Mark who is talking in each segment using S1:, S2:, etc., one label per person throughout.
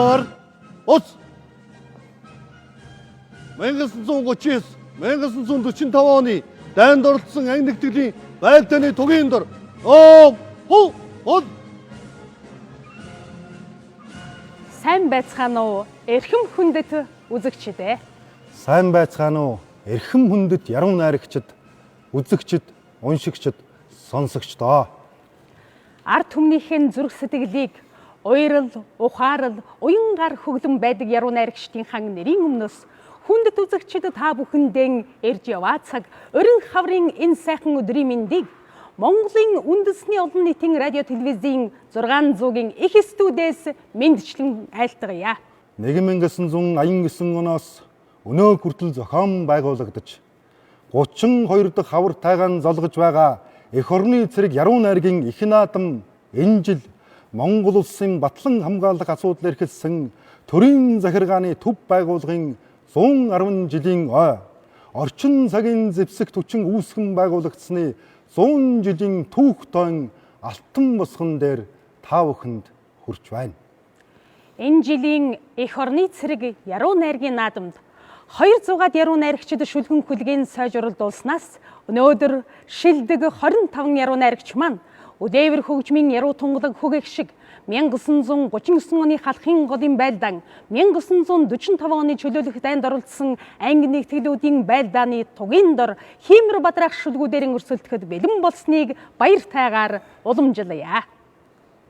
S1: Гар ус 1939-1945 оны дайнд оролцсон анги нэгтгэлийн байлдааны тугийн дор
S2: Сайн байцгаана уу? Эрхэм хүндэт үзэгчдээ.
S3: Сайн байцгаана уу? Эрхэм хүндэт яруу найрагчид, үзэгчид, уншигчид, сонсогчдоо.
S2: Ард түмнийхэн зүрх сэтгэлийг уйрал, ухаарал, уян гар хөглөн байдаг яруу найрагчдын хан нэрийн өмнөөс хүндэт үзэгчид та бүхэндээ ирж яваа цаг өрн хаврын энэ сайхан өдрийн мэндийг Монголын үндэсний олон нийтийн радио телевизийн 600-гийн их студиэс мэндчлэн айлтгая.
S3: 1989 оноос өнөө хүртэл зохион байгуулагдаж 32 дахь хавар тайгаан золгож байгаа эх орны цэрэг яруу найргийн их наадам энэ жил Монгол улсын батлан хамгаалах асуудал эрхэлсэн төрийн захиргааны төв байгууллагын 110 жилийн орчин цагийн зэвсэгт хүчин үүсгэн байгуулагдсны 100 жилийн түүх тойн алтан босгон дээр та бүхэнд хүрч байна.
S2: Энэ жилийн эх орны цэрэг яруу найргийн наадамд 200-аад яруу найрагчид шүлгэн хүлгээн сайжруулснаас өнөөдөр шилдэг 25 яруу найрагч маань Үдээвэр хөгжмийн яруу тунгалаг хөг шиг 1939 оны халахын голын байлдаан 1945 оны чөлөөлөх дайнд оролцсон анги нэгтгэлүүдийн байлдааны тугийн дор Хиймэр Бадрах шүлгүүдээр өрсөлдөхөд бэлэн болсныг баяр тайгаар уламжлая.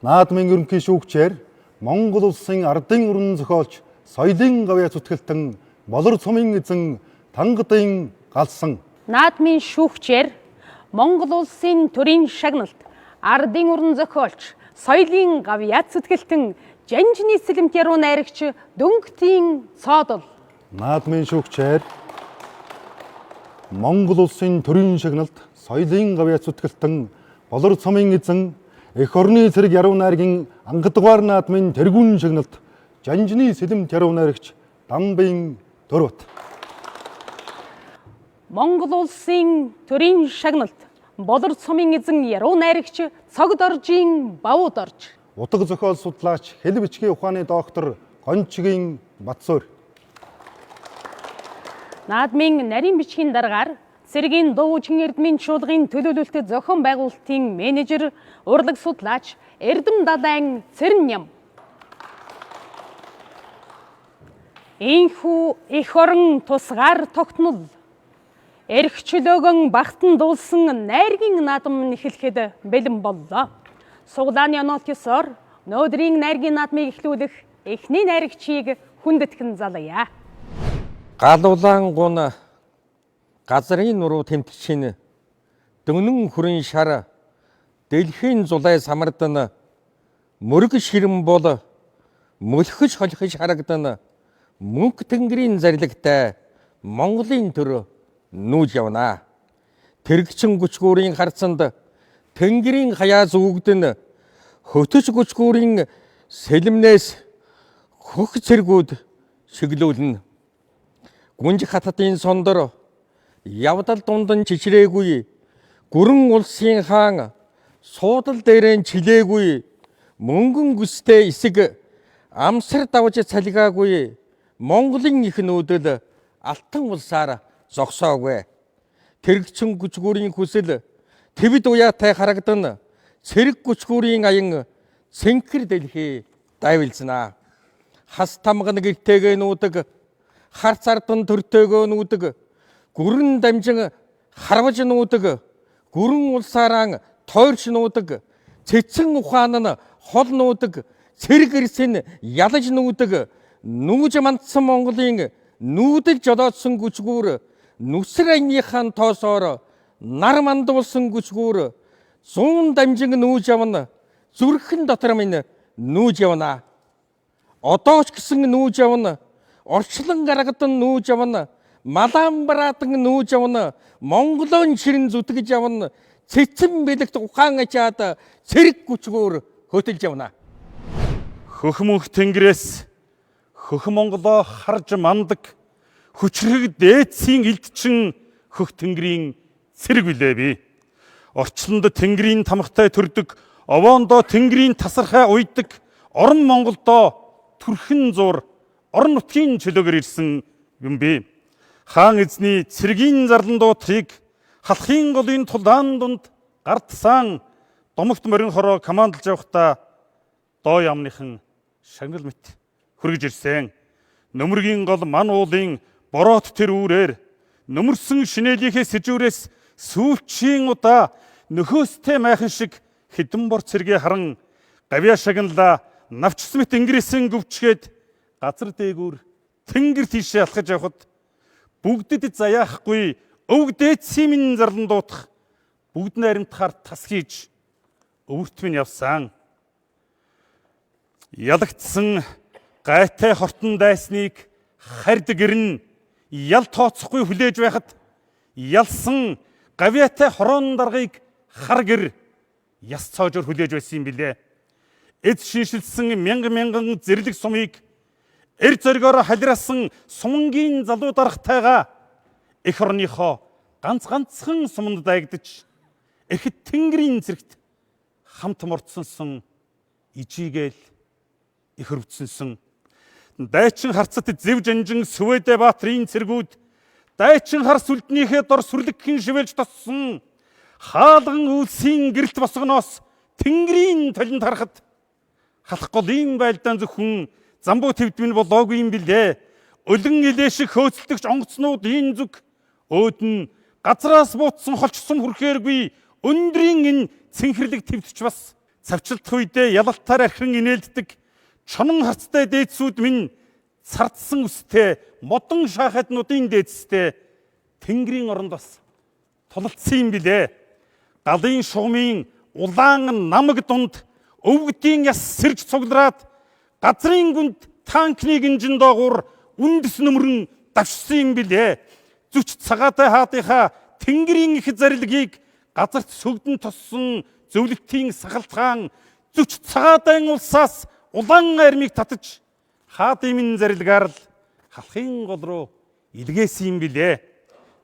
S3: Наадмын ерөнхий шүүгчээр Монгол улсын ардын өрн зохиолч соёлын гавьяа зүтгэлтэн Болор цумын эзэн Тангадын галсан.
S2: Наадмын шүүгчээр Монгол улсын төрийн шагналт ардын өрн зохиолч соёлын гавьяа зүтгэлтэн Жанжны сэлэмт яруу найрагч Дөнгөтийн цоодол.
S3: Наадмын шүүгчээр Монгол улсын төрийн шагналт соёлын гавьяа зүтгэлтэн Болор цумын эзэн эх орны цэрэг яруу найргийн ангадугаар наадмын тэргүүн шагналт Жанжны сэлэмт яруу найрагч Дамбын Дөрвөт.
S2: Монгол улсын төрийн шагналт Болор цумын эзэн яруу найрагч Цогдоржийн Бавууд орж.
S3: Утга зохиол судлаач хэл бичгийн ухааны доктор Гончгийн Батсуур.
S2: Наадмын нарийн бичгийн дараагаар цэргийн дуучин эрдмийн чуулгын төлөөлөлтөд зохион байгуулалтын менежер урлаг судлаач Эрдэм Далайн Цэрням. Инхүү эх орон тусгаар тогтнол эрх чөлөөгөн багтан дуулсан найргийн наадам эхлэхэд бэлэн боллоо. Суглааны онол ёсоор өнөөдрийн найргийн наадмыг эхлүүлэх эхний найрагчийг хүндэтгэн залгая.
S4: Галуулан гун газрын нуруу тэмтгчин дөнөн хүрэн шар дэлхийн зулай самардан мөрөг ширэм бол мөлхөж холхож харагдан мөнх тэнгэрийн зарлагтай Монголын төр нүүж явна. Тэрэгчин гүчгүүрийн харцанд тэнгэрийн хаяа зүгдэн хөтөж гүчгүүрийн сэлэмнээс хөх цэргүүд шиглүүлнэ. Гүнж хататын сондор явдал дундан чичрээгүй гүрэн улсын хаан суудал дээрэн чилээгүй мөнгөн гүстэй эсэг амсар давж цалгаагүй Монголын их нүүдэл алтан улсаар зогсоогүй. Тэрэгчин гүчгүүрийн хүсэл твд уяатай харагдан цэрэг гүчгүүрийн аян цэнхэр дэлхий дайвилзнаа. Хас тамган гэртээгээ нуудаг, харц ардан төртөөгөө нүүдэг, гүрэн дамжин харваж нүүдэг, гүрэн улсаараа тойрч нүүдэг, цэцэн ухаан нь хол нүүдэг, цэрэг ирсэн ялаж нүүдэг, нүүж мандсан Монголын нүүдэл жолоодсон гүчгүүр нүсэр анныхан тоосоор нар мандуулсан гүчгүүр 100 дамжин нүүж явна. Зүрхэн дотор минь нүүж явна. Одоо ч гэсэн нүүж явна. Орчлон гаргадан нүүж явна. Малаан бараадан нүүж явна. Монголын ширэн зүтгэж явна. Цэцэн бэлэгт ухаан ачаад цэрэг гүчгүүр хөтөлж явна.
S5: Хөх мөнх тэнгэрээс хөх Монголоо харж мандаг хүчрэг дээдсийн элдчин хөх тэнгэрийн цэрэг билээ би. Орчлонд тэнгэрийн тамхтай төрдөг, овоондоо тэнгэрийн тасархай уйдаг, орон Монголдоо төрхөн зур орон нутгийн чөлөөгөр ирсэн юм бэ. Хаан эзний цэргийн зарлан дуутрыг халахын голын тулаан дунд гардсан домогт морин хороо командалж явахдаа доо ямныхан шагнал мэт хүргэж ирсэн. Нөмөргийн гол ман уулын бороот тэр үүрээр нөмөрсөн шинэлийнхээ сэжүүрээс сүүлчийн удаа нөхөөстэй майхан шиг хэдэн бор цэргээ харан гавья шагналаа навчсан мэт ингэрээсэн гөвчгээд газар дээгүүр тэнгэр тийшээ алхаж явхад бүгдэд заяахгүй өвгдээд симэн зарлан дуутах бүгд найрамдахаар тас хийж өвөрт минь явсан. Ялагдсан гайтай хортон дайсныг харьдаг гэрн ял тооцохгүй хүлээж байхад ялсан гавьяатай хороон даргаыг хар гэр яс цоожор хүлээж байсан юм билээ. Эд шиншилсэн мянган зэрлэг сумыг эр зоргоор халирасан сумангийн залуу даргатайгаа эх орныхоо ганцхан суманд дайгдаж эхэд тэнгэрийн цэрэгт хамт мордсонсон ижигээл их хөрвдсөнсөн дайчин харцат зэв жанжин Сүвэдэ баатрын цэргүүд дайчин хар сүлднийхээ дор сүрлэгхэн шивэлж тоссон хаалган үлсийн гэрэлт босгоноос тэнгэрийн толинд харахад халах голын байлдаан зөвхөн замбуу твдмэн болоогүй юм билээ. Өлөн илээшиг хөөцөлдөгч онгоцнууд ийн зүг өөдөн газраас буутсан холчсон хүрхээргүй өндрийн энэ цэнхэрлэг твдч бас цавчлах үедээ ялалтаар архин инээлддэг чонон харцтай дээдсүүд минь цардсан үстэй модон шаахаднуудын дээдстэй тэнгэрийн оронд бас тулалдсан юм билээ. Галын шугамын улаан намаг дунд өвгдийн яс сэрж цуглараад газрын гүнд танкны гинжин доогуур үндэс нөмрөн давшсан юм билээ. Зүч цагаатай хаадынхаа тэнгэрийн их зарилгийг газарт сөгдөн тоссон зөвлөлтийн сахалтгаан зүч цагаатай улсаас улаан армийг татаж хаадын минь зарилгаар л халахын гол руу илгээсэн юм билээ.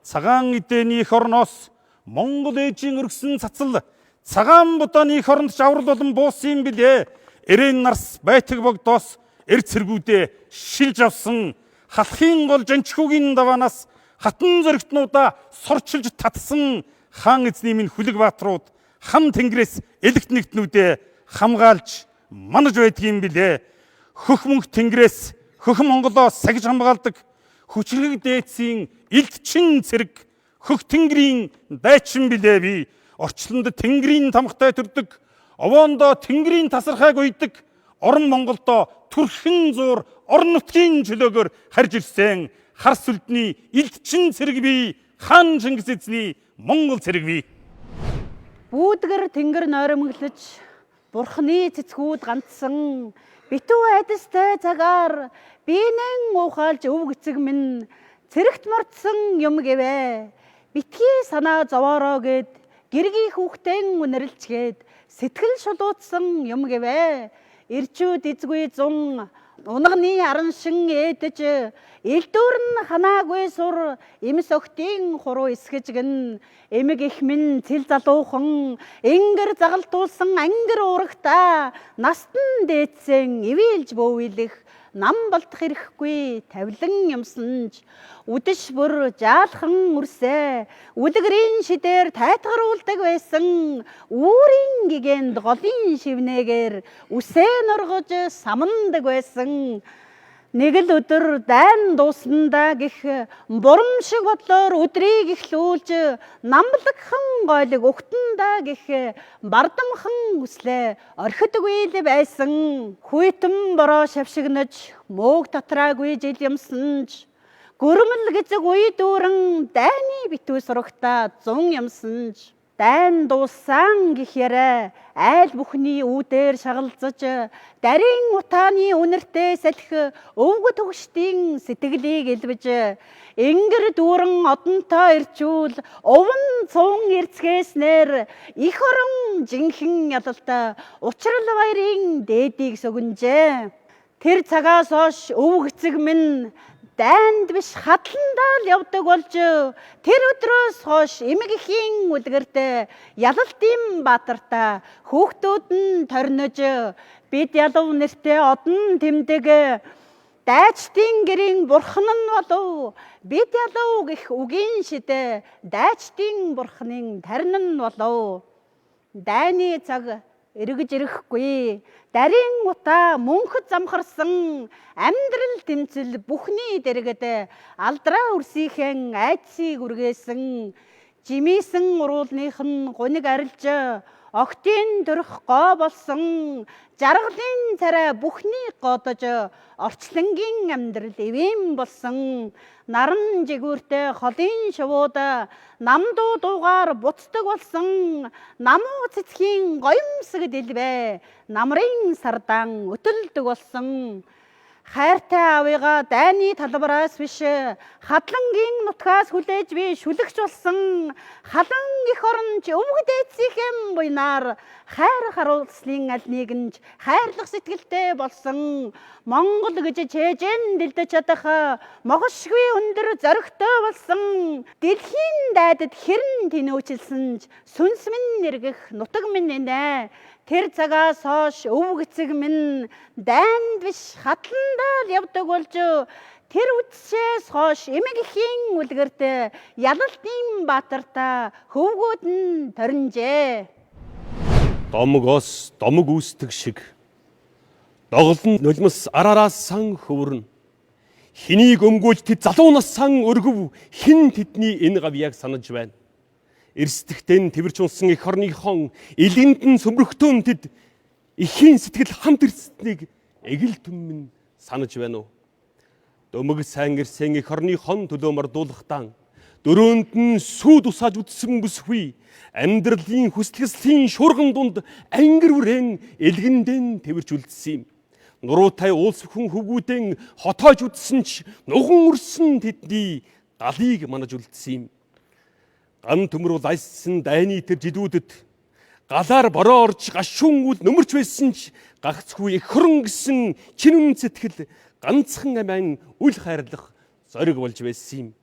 S5: Цагаан эдэний эх орноос Монгол ээжийн өргсөн цацал цагаан будааны эх оронд жаврал болон буусан юм билээ. Эрээн нарс байтаг богдоос эр цэргүүдээ шилж авсан халахын гол жанчхүүгийн даваанаас хатан зөрөгтнүүдаа сорчилж татсан хаан эзний минь хүлэг баатрууд хам тэнгэрээс элэгт нэгтнүүдээ хамгаалж манаж байдгийм билээ. Хөх мөнх тэнгэрээс хөх Монголоо сахиж хамгаалдаг хүчрэг дээдсийн элдчин цэрэг хөх тэнгэрийн дайчин билээ би. Орчлонд тэнгэрийн тамхтай төрдөг овоондоо тэнгэрийн тасархайг уйдаг орон Монголдоо төрхөн зур орон нутгийн чөлөөгөр харж ирсэн хар сүлдний элдчин цэрэг би хаан Чингис эзний Монгол цэрэг би.
S6: Бүүдгэр тэнгэр нойромглож бурхны цэцгүүд ганцсан битүү айдастай цагаар биенэн уухалж өв гэцэг минь цэрэгт мордсон юм гэвэ. Битгий санаа зовоороо гэд гэргийн хүүхдэн үнэрлжгээд сэтгэл шулуудсан юм гэвэ. Ирчүүд эзгүй зун унганы аран шин ээдэж элдүүр нь ханаагүй сур эмс охтын хуруу эсгэжгэн эмэг их минь цэл залуухан энгэр загалтуулсан ангэр уурагта настан дээдсэн ивэлж бөөвилэх нам болдох ирэхгүй тавилан юмсанж үдэш бүр жаалхан үрсэ үлгэрийн шидээр тайтгаруулдаг байсан үүрийн гэгэнд голын шивнээгээр үсээ нургож самандаг байсан. Нэг л өдөр дайн дуусандаа гих бурам шиг бодлоор өдрийг ихлүүлж намлагхан гойлог өгтөндаа гих бардамхан үслээ орхидгүй л байсан. Хүйтэн бороо шавшигнаж мөөг татраагүй жил юмсанж гөрмөл гэзэг үе дүүрэн дайны битүү сурагта зун юмсанж дайн дууссан гэхээрээ айл бүхний үүдээр шагалзаж дарийн утааны үнэртэй салхи өвгө төгшдийн сэтгэлийг элбэж энгэр дүүрэн одонтой ирчүүл овн цун эрцгээснээр их орон жинхэн ялалта учрал баярын дээдийг сөгөнжээ. Тэр цагаас хойш өвгцэг минь дайнд биш хадландаа л явдаг болж тэр өдрөөс хойш эмэгийн үлгэртээ ялалтын баатарта хүүхдүүд нь торнож бид ялуу нэртэй одон тэмдэг дайчдын гэрийн бурхан нь болов. Бид ялуу гэх үгийн шидэ дайчдын бурханын тарин нь болов. Дайны цаг эргэж ирэхгүй. Дарийн утаа мөнхөд замхарсан амьдрал тэмцэл бүхний дэргэд алдраа үрсийнхэн айдсыг үргээсэн жимийсэн уруулных нь гуниг арилж октын төрөх гоо болсон жаргалын царай бүхний годож орчлонгийн амьдрал эвэм болсон наран жигүүртэй холын шувууд намдуу дуугаар буцдаг болсон намуу цэцгийн гоёмсог дэлбэ намрын сардан өтөлдөг болсон хайртай авыгаа дайны талбараас биш хадлангийн нутгаас хүлээж би шүлэгч болсон халан их оронч өвөг дээдсийнхэн буйнаар хайр харуулслын аль нэгэнч хайрлах сэтгэлтэй болсон Монгол гэж чэжэн дэлдэж чадах могошгүй өндөр зоригтой болсон дэлхийн дайдад хэрн тэнүүчилсэн ч сүнс минь нэргэх нутаг минь нэ тэр цагаас хойш өвөг эцэг минь дайнд биш хатландаа л явдаг болж тэр үдшээс хойш эмэг ихийн үлгэрт ялалтын баатарта хөвгүүд нь торинжээ.
S5: Домгоос домог үүсдэг шиг доголн нулимс араараас сан хөвөрнө. Хэнийг өмгөөлж тэд залуунаас сан өргөв хин тэдний энэ гавьяаг санаж байна. Эрсдэхтэн тэрч унсан эх орныхон элэнд нь сөмрөхтөн тэд ихийн сэтгэл хамт ирснийг эгэл түмэн санаж байна уу? Дöмөг сайн ирсэн эх орныхон төлөө мордуулахтан дөрөөнд нь сүүд усааж үтсэн бүсгүй амьдралын хүсэлгэслийн шуурган дунд ангир үрэн элгэндэн тэрч үлдсэн юм. Нуруутай уулс бүхэн хөвгүүдэн хотоож үтсэн ч нуган өрсөн тэдний галыг манаж үлдсэн юм. Ган төмрөл айссан дайны тэр жидүүдэд галаар бороо орж гашуун үл нөмөрч байсан ч гагцгүй эх хорон гисэн чинүн сэтгэл ганцхан амин үл хайрлах зориг болж байсан юм.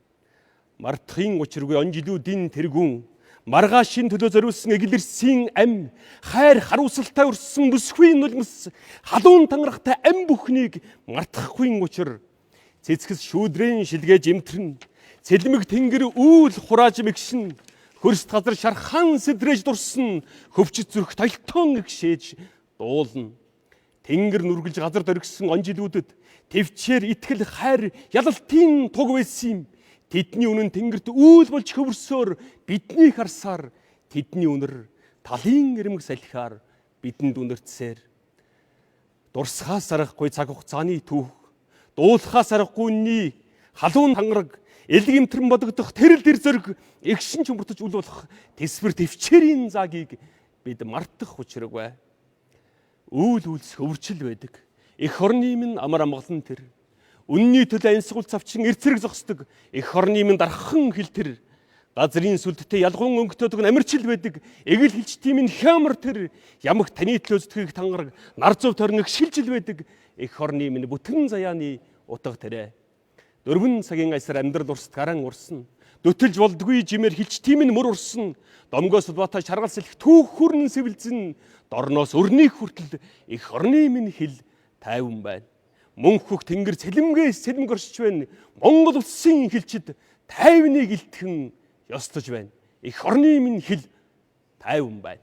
S5: Мартахын учиргүй он жилүүдийн тэргүүн маргаашийн төлөө зориулсан эглэрсийн ам хайр харуулсалтай өрсөн бүсгүй нулимс халуун тангарахтай ам бүхнийг мартахгүй учир цэцгэс шүүдрэн шилгээж имтэрнэ цэлмэг тэнгэр үүл хурааж мэгшин хөрст газар шархан сэдрэж дурсан хөвчөд зүрх тойлтон гшээж дуулна. Тэнгэр нүргэлж газар дөргсөн он жилүүдэд төвчээр итгэл хайр ялалтын туг байсан юм. Тэдний үнэн тэнгэрт үүл болж хөвөрсөөр бидний харсаар тэдний үнэр талын ирмэг салхиар бидэнд үнэртсээр дурсахаас аргагүй цаг хугацааны түүх дуулахаас аргагүйний халуун тангараг элгэмтрэн бодогдох тэрэл дэр зэрэг эгшин чумартаж үл болох тэсвэр төвчээрийн заагийг бид мартах учиргүй. Үүл үлс хөвөрчл байдаг. Эх орны минь амар амгалан тэр. Үнний төлөө ансгуул цавчин эрцэрэг зогсдог. Эх орны минь дархан хил тэр. Газрын сүлдтэй ялгуун өнгөтөдөг амирчил байдаг. Эгэл хилчтийн минь хямар тэр. Ямаг таны төлөө зүтгэх тангараг нар зов торног шилжил байдаг. Эх орны минь бүтэн заяаны утга тэрэ. 4 цагийн айсаар амьдрал урсд гараан урсна. Дөтөлж болдгүй жимээр хилчтийн минь мөр урсна. Домгоос улбаатай шаргал сэлэх түүх хүрнэн сэвэлзэн. Дорноос өрнийг хүртэл эх орны минь хил тайван байна. Мөнхөх тэнгэр цэлэмгээс цэлмэг оршиж байна. Монгол улсын хилчид тайвныг илтгэн ёстож байна. Эх орны минь хил тайван байна.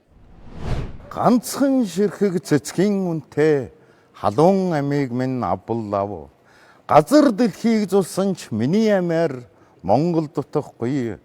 S7: Ганцхан ширхэг цэцгийн үнтэй халуун амийг минь авбуллав. Газар дэлхийг зулсан ч миний амиар Монгол дутахгүй.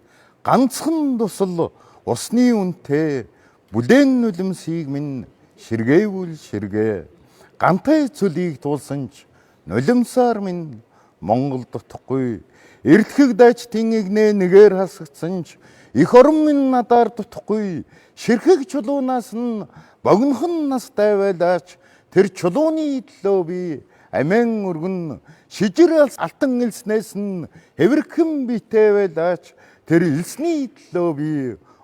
S7: Ганцхан тусал усны үнтэй бүлээн нулимсийг минь ширгээвүл ширгээ. Гантай цөлийг туулсан ч нулимсаар минь Монгол дутахгүй. Эрдэхэг дайчдын игнээ нэгээр хасагдсан ч эх орон минь надаар дутахгүй. Ширхэг чулуунаас нь богинохон нас дайвайлаач тэр чулууны төлөө би амин өргөн шижир алтан элснээс нь хэвэрхэн битээ байлаач тэр элсний төлөө би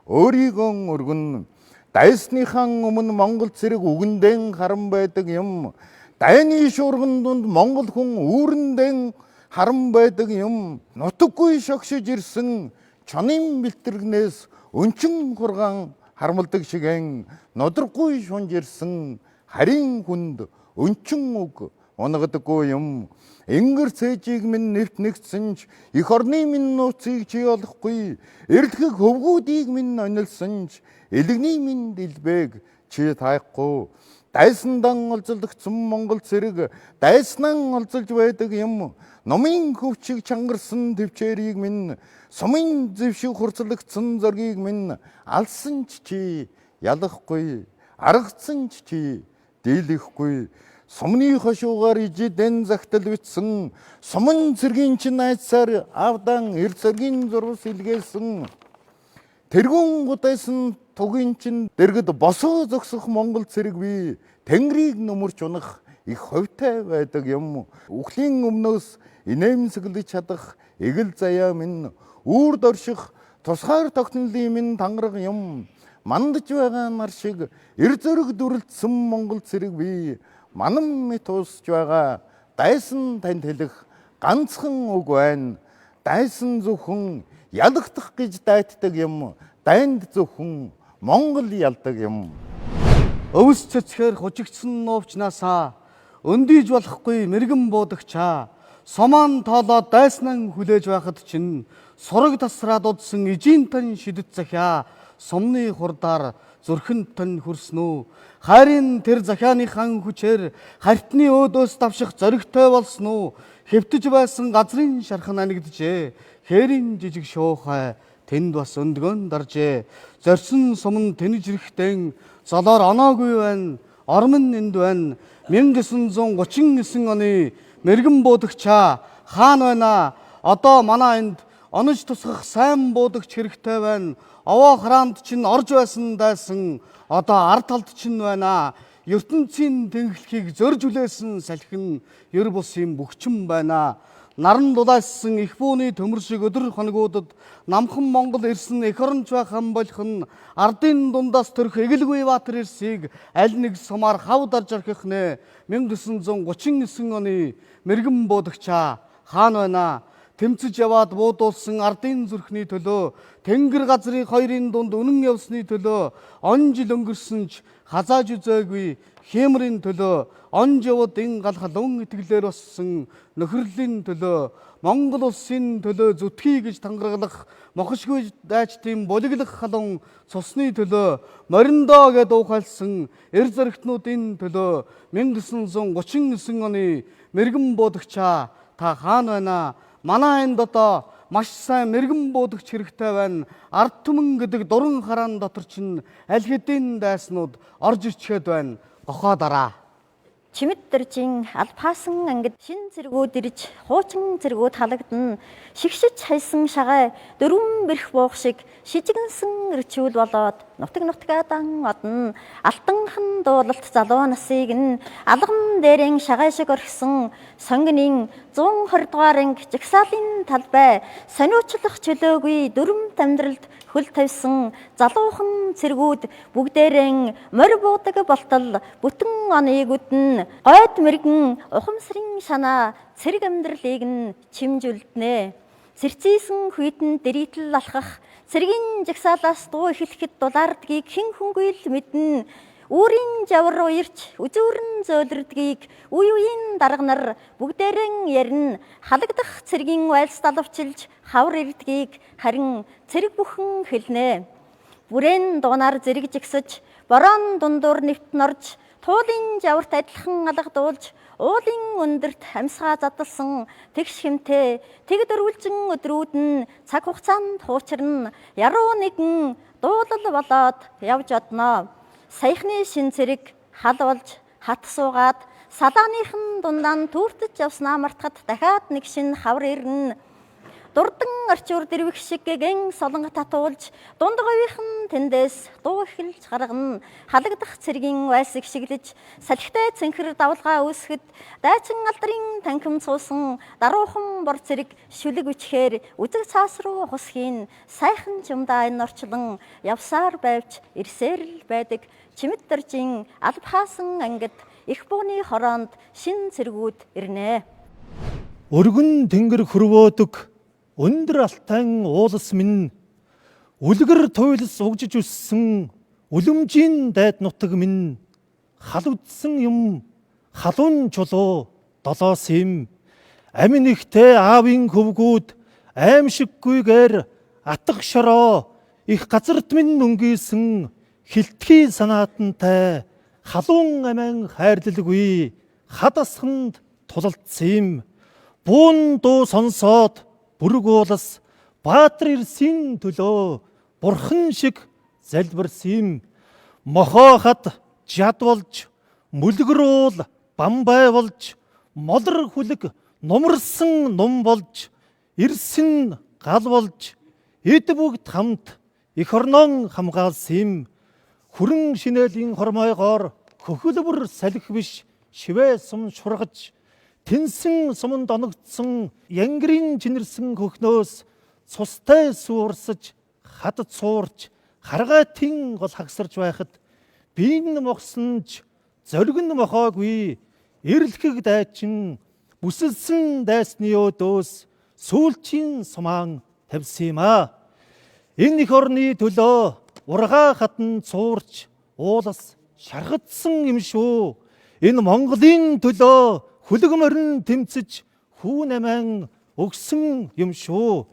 S7: өөрийгөө өргөн дайсныхан өмнө Монгол цэрэг үгэндэн харан байдаг юм. Дайны шуурган дунд Монгол хүн үүрэндэн харан байдаг юм. Нутаггүй шогшиж ирсэн чонын бэлтэргнээс өнчин хургаан хармалдаг шигэн нодроггүй шунж ирсэн харин хүнд өнчин үг унагдаггүй юм. Энгэр цээжийг минь нэвт нэгтсэн ч эх орны минь нууцыг чи олохгүй. Эрлэх хөвгүүдийг минь онилсон ч элэгний минь дэлбэг чи таахгүй. Дайсандан олзолдогдсон Монгол цэрэг дайснан олзолж байдаг юм. Номын хөвчиг чангарсан төвчээрийг минь сумын зэвшиг хурцлагдсан зоргийг минь алсан ч чи ялахгүй. Аргацсан ч чи дийлэхгүй. Сумны хошуугаар ижидэн загтал битсэн сумын цэргийн чин айцаар авдан эр цэргийн зурвас илгээсэн тэргүүн гудайсан тугийн чин дэргэд босоо зогсох Монгол цэрэг би Тэнгэрийг нөмөрч унах их ховтой байдаг юм. Үхлийн өмнөөс инээмсэглэж чадах эгэл заяа минь үүрд орших тусгаар тогтнолын минь тангараг юм. Мандж байгаа нар шиг эр зөрөг дүрлцсэн Монгол цэрэг би манам мэт уусж байгаа дайсан танд хэлэх ганцхан үг байна. Дайсан зөвхөн ялагдах гэж дайтдаг юм. Дайнд зөвхөн Монгол ялдаг юм.
S8: Өвс цэцхээр хужигдсан нуувчнаасаа өндийж болохгүй мэрэгэн буудагчаа сомаан тоолоод дайснан хүлээж байхад чинь сураг тасраад удсан ижиинтэн шидэт захиа сумны хурдаар зүрхэнд хүрснүү. Хайрын тэр захианыхан хүчээр хартны өөдөөс давших зоригтой болснуу. Хэвтэж байсан газрын шархан анигджээ. Хээрийн жижиг шуухай тэнд бас өндгөн даржээ. Зорьсон сумн тэнэж ирэхтэн золоор оноогүй байна. Ормон энд байна. 1939 оны мэрэгэн буудагчаа хаан байна. Одоо манай энд онож тусгах сайн буудагч хэрэгтэй байна. Овоо хараанд чинь орж байсан дайсан одоо ард талд чинь байна. ертөнцийн тэнхлэхийг зорж үлээсэн салхин ер бусын бүгчэн байна. Наран дулаассан их бууны төмөр шиг өдөр хоногудад намхан Монгол ирсэн эх оронч байхан болох нь ардын дундаас төрөх эгэлгүй баатар ирсийг аль нэг сумаар хавд арж орхих нэ. 1939 оны мэрэгэн буудагчаа хаан байна. Тэмцэж яваад буудуулсан ардын зүрхний төлөө тэнгэр газрын хоёрын дунд үнэн явсны төлөө он жил өнгөрсөн ч хазааж үзээгүй хэмрийн төлөө он жавд ин галхалун итгэлээр боссон нөхрөлийн төлөө Монгол улсын төлөө зүтгий гэж тангаргалах мохошгүй дайчдын булиглах халуун цусны төлөө мориндоо гэд уухайлсан эр зэрэгтнүүдийн төлөө 1939 оны мэрэгэн буудагчаа та хаан байна. Манай энд одоо маш сайн мэрэгэн буудагч хэрэгтэй байна. Ард түмэн гэдэг дуран хараан дотор чинь аль хэдийн дайснууд орж ичгээд байна. Гохоо дараа.
S9: Чимэд дэржин албаасан ангид шин зэргүүд ирж хуучин зэргүүд халагдана. Шигшиж хайсан шагаа дөрвөн бэрх буух шиг шижигнсэн ирчүүл болоод нутгадан одно. Алтанхан дуулалт залуу насыг нь алган дээрэн шагаа шиг орхисон сонгонын 120 дугаар анги жагсаалын талбай сониучлах чөлөөгүй дөрвөн амьдралд хөл тавьсан залуухан цэргүүд бүгдээрэн морь буудаг болтол бүтэн оныг үдэн гойд мэрэгэн ухамсарын шанаа цэрэг амьдралыг нь чимжүүлднэ. Сэрцээсэн хүйтэн дэрийтэл алхах цэргийн жагсаалаас дуу эхлэхэд дулаардгийг хэн хүнгүй л мэднэ. Үүрийн жавар уярч үзүүрэн зөөлрдгийг үе үеийн дарга нар бүгдээрэн ярина. Халагдах цэргийн вальс далавчилж хавар ирдгийг харин цэрэг бүхэн хэлнэ. Бүрэн дуунаар зэрэг жигсэж борон дундуур нэвт норж туулын жаварт адилхан алга дуулж уулын өндөрт амьсгаа задалсан тэгш хэмтэй тэг дөрвөлжин өдрүүд нь цаг хугацаанд хуучирна. Яруу нэгэн дуулал болоод явж одноо. Саяхны шин цэрэг хал болж хат суугаад салааныхан дундaan түүртэж явснаа мартахад дахиад нэг шин хавар ирнэ. Дурдан орчуур дэрвэх шиг гэн солонго татуулж дундговийнхэн тэндээс дуу эхэлж гаргана. Халагдах цэргийн вайсыг шиглэж салхитай цэнхэр давлгаа үүсгэд дайчин алдрын танхим цуусан даруухан бор цэрэг шүлэг үчхээр үзэг цаас руу хусхийн сайхан чумдаа энэ орчлон явсаар байвч ирсээр л байдаг. Чимэд дэржин албаасан ангид их бууны хороонд шин цэргүүд ирнэ.
S10: Өргөн тэнгэр хөрвөөдөг өндөр алтан уулас минь үлгэр туйлс угжиж үссэн үлэмжийн дайд нутаг минь халуудсан юм халуун чулуу долоос юм амин ихтэй аавын хөвгүүд аимшиггүйгээр атга шороо их газарт минь өнгийсэн хилтгий санаатантай халуун амин хайрлалгүй хадасханд тулалдсан юм буун дуу сонсоод бүргүүлс Баатар ирсийн төлөө бурхан шиг залбирсан юм мохоо хад жад болж мүлгрүүл бамбай болж молор хүлэг нумарсан ном болж ирсэн гал болж эд бүгд хамт эх орнон хамгаалсан юм хүрэн шинэлийн хормойгоор хөхөлбөр салхи биш шивээ сум шургаж тэнсэн суманд оногдсон янгрын чинэрсэн хөхнөөс цустай суурсаж хадад суурч харгаатын гол хагсарч байхад биен мохсонч зоригн мохоогүй эрлэхэг дайчин бүсэлсэн дайсны өдөөс сүүлчийн сумаан тавьсан юм а. Энэ их орны төлөө ургаа хатан цуурч уулас шаргадсан юм шүү. Энэ Монголын төлөө хүлэг морин тэмцэж хүүн амин өгсөн юм шүү.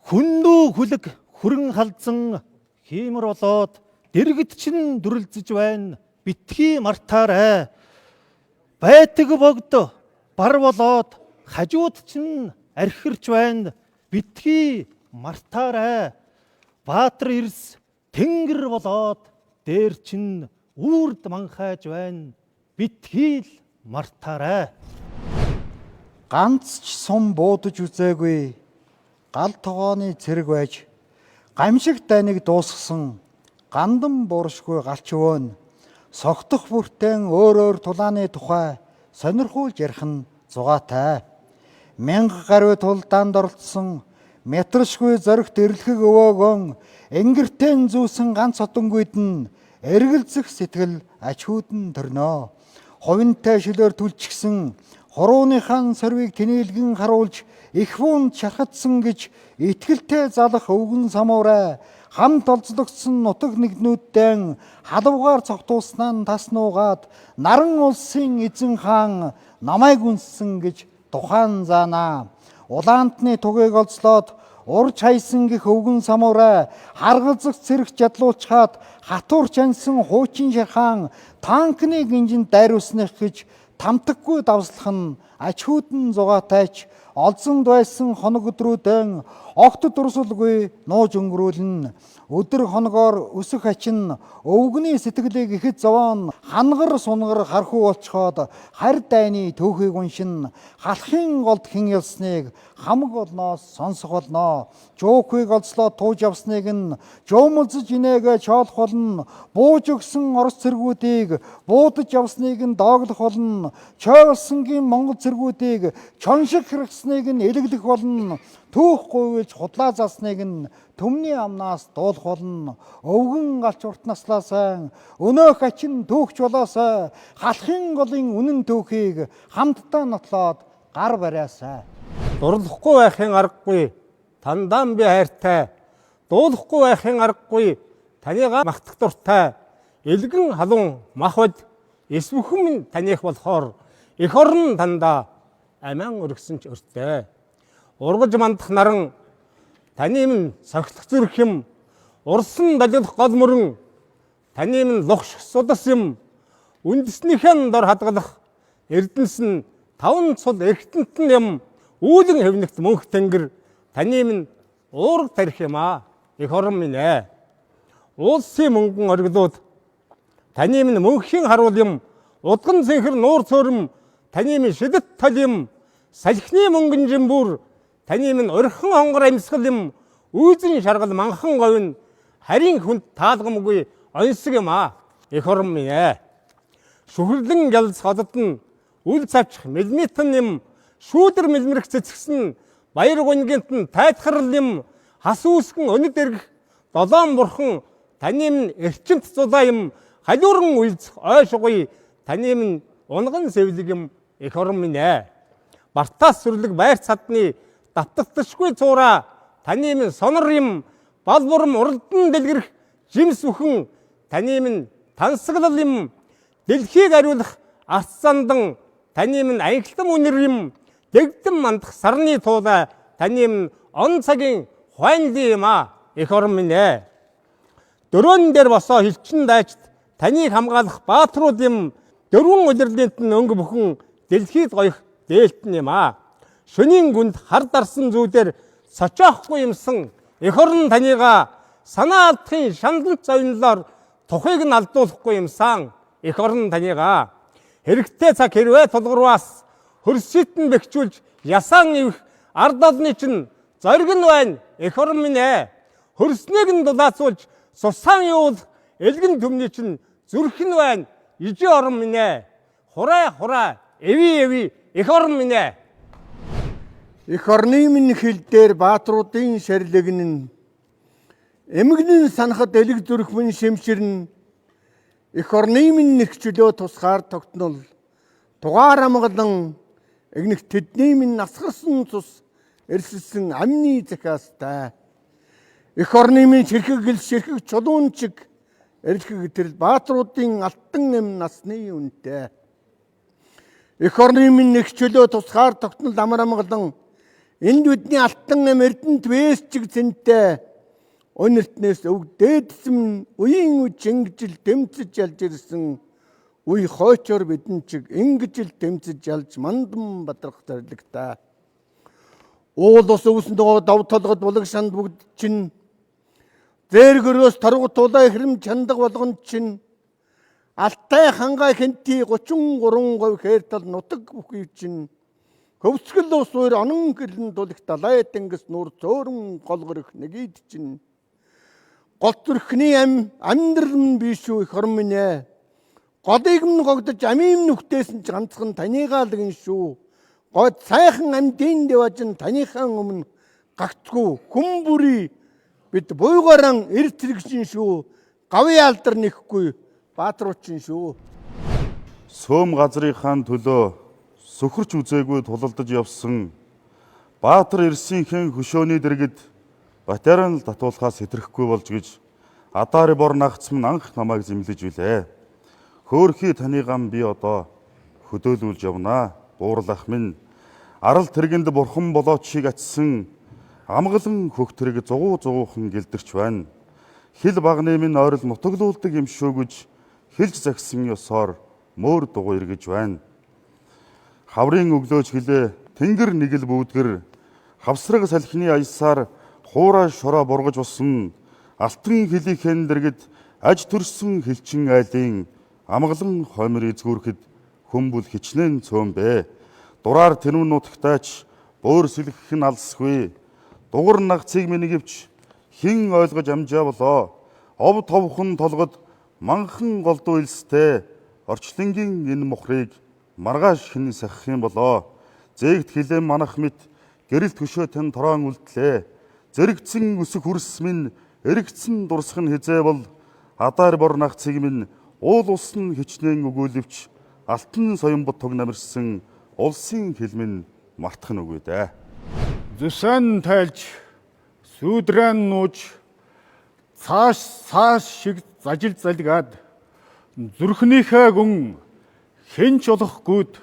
S10: Хүндүү хүлэг хүрэн халзан хиймэр болоод дэргэд чин дүрлзэж байна. Битгий мартаарай. Байтаг богд бар болоод хажууд чин архирч байна. Битгий мартаарай. Баатар ирс тэнгэр болоод дээр чин үрд манхайж байна. Битгий л мартаарай.
S8: Ганц ч сум буудаж үзээгүй гал тогооны цэрэг байж гамшиг дайныг дуусгасан гандан бууршгүй галч өвөн согтох бүртэн өөр тулааны тухай сонирхуулж ярих нь зугаатай. 1000 гаруй тулдаанд оролцсон метршгүй зоригт эрлэхэг өвөөгөн энгэртэн зүүсэн ганц одонгүйд нь эргэлзэх сэтгэл ачхүүдэн төрнөө. Хувинтай шилээр түлчгсэн хурууныхан сорвыг тэнээлгэн харуулж их буунд шархатсан гэж итгэлтэй залах өвгөн самуурай хамт олзлогдсон нутаг нэгнүүддэн халавгаар цогтууснаа тас нуугаад наран улсын эзэн хаан намайг үнссэн гэж тухайн заана. Улаантны тугийг олзлоод урж хайсан гих өвгөн самуурай харгалзах цэрэг чадлуулчаад хатуурч ансан хуучин шархаан танкны гинжинд дайруулсных гэж тамтаггүй давслах нь ачхүүдэн зугаатайч олзонд байсан хоног өдрүүдэн огт дурсалгүй нууж өнгөрүүлнэ. Өдөр хоногоор өсөх ачин өвгөний сэтгэлийг ихэд зовоон хангар сунгар хархуу болцоход харь дайны төөхийг уншин халахын голд хэн ялсныг хамаг олноос сонсох болно. Жуукыг олзлоо тууж явсныг нь жуумалзаж инээгээ чоолох болно. Бууж өгсөн орос цэргүүдийг буудаж явсныг нь дооглох болно. Чоолсонгийн монгол цэргүүдийг чоншиг хэрэгсныг нь элэглэх болно. Түүх гуйлж худлаа засныг нь төмний амнаас дуулах болно. Өвгөн галч урт наслаасаа өнөөх ачин түүхч болоосаа халахын голын үнэн түүхийг хамтдаа нотлоод гар бариасаа.
S5: Дурлахгүй байхын аргагүй тандан би хайртай. Дуулахгүй байхын аргагүй танийга магтах дуртай. Элгэн халуун махвад эсвүхэн минь таних болохоор эх орн тандаа амиан өргсөн ч өртөө. Ургаж мандах наран таны минь согтлох зүрх юм. Урсан далилах гол мөрөн таны минь лухш судас юм. Үндэснийхэн дор хадгалах эрдэнэс нь таван цул эргэтэнтэн юм. Үүлэн хэвнэгт мөнх тэнгэр таны минь уурга тарих юм аа. Эх орон минь ээ. Улсын мөнгөн оргилууд таны минь мөнхийн харуул юм. Удган зэнхэр нуур цөөрөм таны минь шидэт тал юм. Салхины мөнгөн жимбүр таны минь орхон онгор амьсгал юм. Үйзэн шаргал манхан говь харин хүнд таалгамгүй онсог юм аа. Эх орон минь ээ. Шүхэрлэн гялс хотод нь үл цавчих мэлмитэн юм. Шүүдэр мэлмэрх цэцгсэн баяр гунгийнт нь тайтхарл юм. Хас үүсгэн өнөд эргэх долоон бурхан таны минь эрчимт зулаа юм. Халиуран үйлцэх ойшгүй таны минь унган сэвлэг юм. Эх орон минь ээ. Бартаас сүрлэг байр цадны давтагдшгүй цуура таны минь сонор юм. Бал бурам уралдан дэлгэрэх жимс бүхэн таны минь тансаглал юм.
S4: дэлхийг ариулах арц зандан таны минь аялтан үнэр юм дэгдэн мандах сарны туулай таны минь он цагийн хуанли юм а эх орон минь ээ. Дөрөөн дээр босоо хилчин дайчд таныг хамгаалах баатрууд юм дөрвөн улирлынт нь өнгө бүхэн дэлхийд гоёх дээлтэн юм а. Шөнийн гүнд хар дарсан зүйлээр сочоохгүй юмсан эх орон таныга санаа алдахын шаналт зовнилоор тухыг нь алдуулахгүй юмсан эх орон таныга хэрэгтэй цаг хэрвээ тулгуураас хөрсөйт нь бэхжүүлж ясаан ивэх ард олны чинь зориг нь байна эх орон минь ээ. Хөрснөйг нь дулаацуулж сусаан юул элгэн төмний чинь зүрх нь байна ижи орон минь ээ. Хурай эви эх орон минь ээ.
S11: Эх орны минь хил дээр баатруудын шарилэгнэн эмгэнэн санахад элэг зүрх минь шимширнэ. Эх орны минь их чөлөө тусгаар тогтнол тугаар амгалан эгнэх тэдний минь насгарсан цус эрсэлсэн амны захиастай. Эх орны минь ширхэг ширхэг чулуунчиг эрхэг тэрл баатруудын алтан эм насны үнэтэй. Эх орны минь их чөлөө тусгаар тогтнол амар амгалан энд бидний алтан эм эрдэнэт вэсчиг зэнтэй өнөртнөөс өг дээдсэн үеийн үе чингжил дэмцэж ялж ирсэн үе хойчор бидэн чиг ингэжил дэмцэж ялж мандан бадрах зоригтой. Уул ус өвсөн доо дав толгод булаг шанд бүгд чинь зээргөрөөс торгот тулаа хэрэм чандаг болгон чинь алтай хангай хэнти 33% хээртал нутаг бүхий чинь хөвсгөл ус өөр онон гэлэн дулах далай тэнгис нуур цөөрөн голгорох нэгэд чинь гол зүрхний амьдрал биш үү эх орон минь ээ. Голыг минь гогдож амийн нүхтээс нь ганцхан танийгаалгэн шүү. Год сайхан амьдын дэважин таныхаа өмнө гагцгүй хүн бүрий бид буйгаран эрт хэрэгжин шүү. Гавын алдар нэхгүй баатруучин шүү.
S12: Сөөм газрынхаа төлөө сөхөрч үзээгүй тулалдаж явсан Баатар Эрсийнхээ хөшөөний дэргэд батаран л татуулахаас хэтрэхгүй болж гэж Адари бор нагц минь анх намайг зэмлэж билээ. Хөөхий таны гам би одоо хөдөөлүүлж явнаа. Буурлах минь арал тэргэнд бурхан болооч шиг атсан амгалан хөх тэрэг зугуухан гэлдэрч байна. Хил багны минь ойрол нутаглуулдаг юм шүү гэж хэлж загсан ёсоор мөр дугуй эргэж байна. Хаврын өглөөж хилээ тэнгэр нэгэл бүүдгэр хавсраг салхины аясаар хуурай шороо бургаж усан алтан хилийнхэн дэргэд аж төрсөн хилчин айлын амгалан хомир эзгүүрхэд хүмбүл хичнээн цөөн бэ. Дураар тэнүүн нутагтаач бөөр сэлгэх нь алсгүй. Дугар нагцыг минь гэвч хин ойлгож амжаа болоо. Ов товхон толгод манхан голдуу илстэй орчлонгийн энэ мухрыг маргааш хэн сахих юм болоо. Зээгт хилэм манах мэт гэрэлт хөшөө тань тороон үлдлээ. Зэрэгцэн өсөх хүрс минь эрэгцэн дурсах нь хизээ бол Адари бор нагцыг минь уул ус нь хичнээн өгөөлөвч алтан соёмбот тог намирсан улсын хил минь мартах нь үгүй дээ.
S11: Зүсэн тайлж сүдрэн нууж цааш шиг зажил залгаад зүрхнийхээ гүн хэнч олохгүйд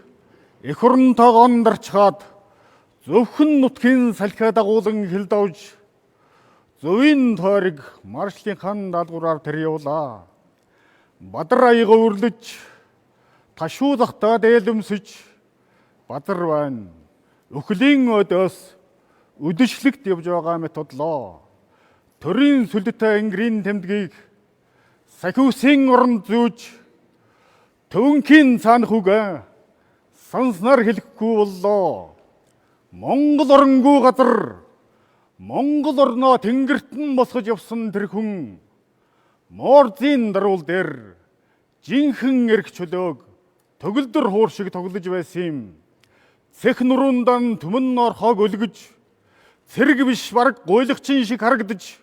S11: эх оронтойгоо ондарчхаад зөвхөн нутгийн салхиа дагуулan хил давж зөвийн тойрог маршлынхан даалгавраар тэр явлаа. Бадар аяга үрлэж ташуулахдаа дээлэмсэж бадар байна. Өхлийн өдөөс үдэшлэгт явж байгаа мэт бодлоо. Төрийн сүлдтэй ангирын тэмдгийг сахиусын оронд зүүж төвөнхийн цаанах үгэ санснаар хэлэхгүй боллоо. Монгол оронгүй газар Монгол орноо тэнгэртэн босгож явсан тэр хүн Морзийн даруул дээр жинхэнэ эрх чөлөөг төгөлдөр хуур шиг тоглож байсан юм. Цэх нуруундаа түмэн орхоог өлгөж цэрэг биш бараг гуйлагчин шиг харагдаж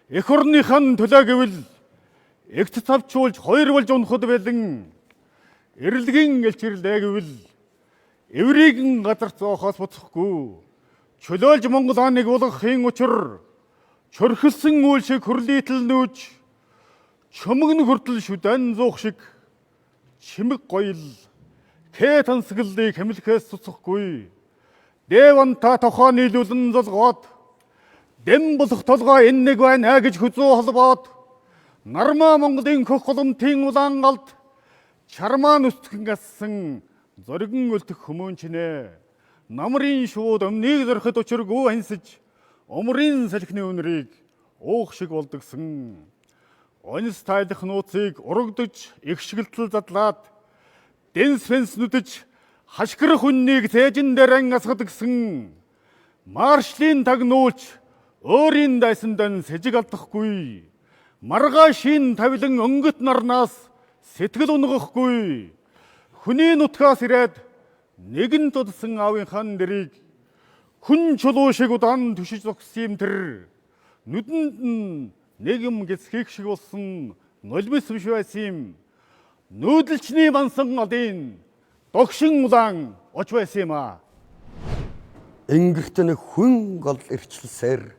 S11: эх орныхан төлөө гэвэл эгт тавчуулж хоёр болж унахад байлан эрлэгийн элчирлээ гэвэл эврийн газар зоохоос буцахгүй чөлөөлж Монгол хааныг улгахын учир чөрхөлсөн үйл шиг хөрлөйтөл нүүж чөмгөн хүртэл шүдэн зуух шиг
S12: чимэг гоёл хээ тансгэлийг хэмлэхээс цуцхгүй. Дэванта тохоо нийлүүлэн золгоод дэм болох толгой энэ нэг байна гэж хүзүү холбоод нармаа Монголын хөх голомтын улаан галд чармаа нүцгэн гассан зоригон өлтөх хүмүүнчнэ. Намрын шууд өмнгийг зөрөхөд учиргүй хансаж умрын салхины үнэрийг уух шиг болдгсон. Онс тайлах нууцыг урагдж их шгэлтэл задлаад дэнс фэнс нүдэж хашгирах үннийг цээжин дээрэн асгадгсан. Маршлын тагнуулч өөрийн дайсандан сэжиг алдахгүй. Маргаашийн тавилан өнгөт нарнаас сэтгэл унгахгүй. Хүний нутгаас ирээд нэгэн тудсан аавынхаа дэрийг хүн чулуу шиг удаан түшиж зогссон тэр нүдэнд нь нэгэн гэсхийг шиг болсон нулимс биш байсан юм. Нүүдэлчний мансан одын догшин улаан оч байсан юм а.
S13: Ингэхтэн хүн гол ирчлсээр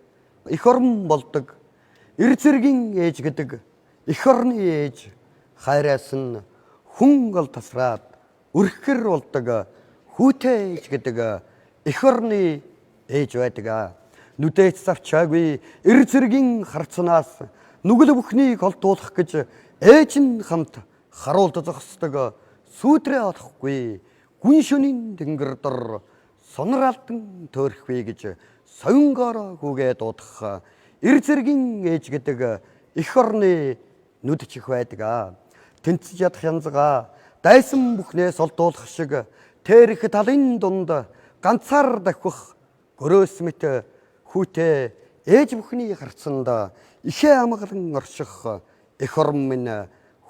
S13: эх орн болдог. Эр зэргийн ээж гэдэг эх орны ээж хайраас нь хүн гол тасраад өрхгөр болдог. Хүүтэй ээж гэдэг эх орны ээж байдаг. Нүдэж завчаагүй эр зэргийн харцнаас нүгэл бүхнийг холдуулах гэж ээж нь хамт харуулд зогсдог. Сүүтрээ олохгүй гүн шөнийн тэнгэр дор сонралдан төөрхгүй гэж соёнгоор хүүгээ дуудах эр зэргийн ээж гэдэг эх орны нүдчих байдаг. Тэнцэж ядах янзгаа дайсан бүхнээс олдуулах шиг тэр их талын дунд ганцаар давхих гөрөөс мэт хүүтэй ээж бүхний харцанд ихээ амгалан орших эх орн минь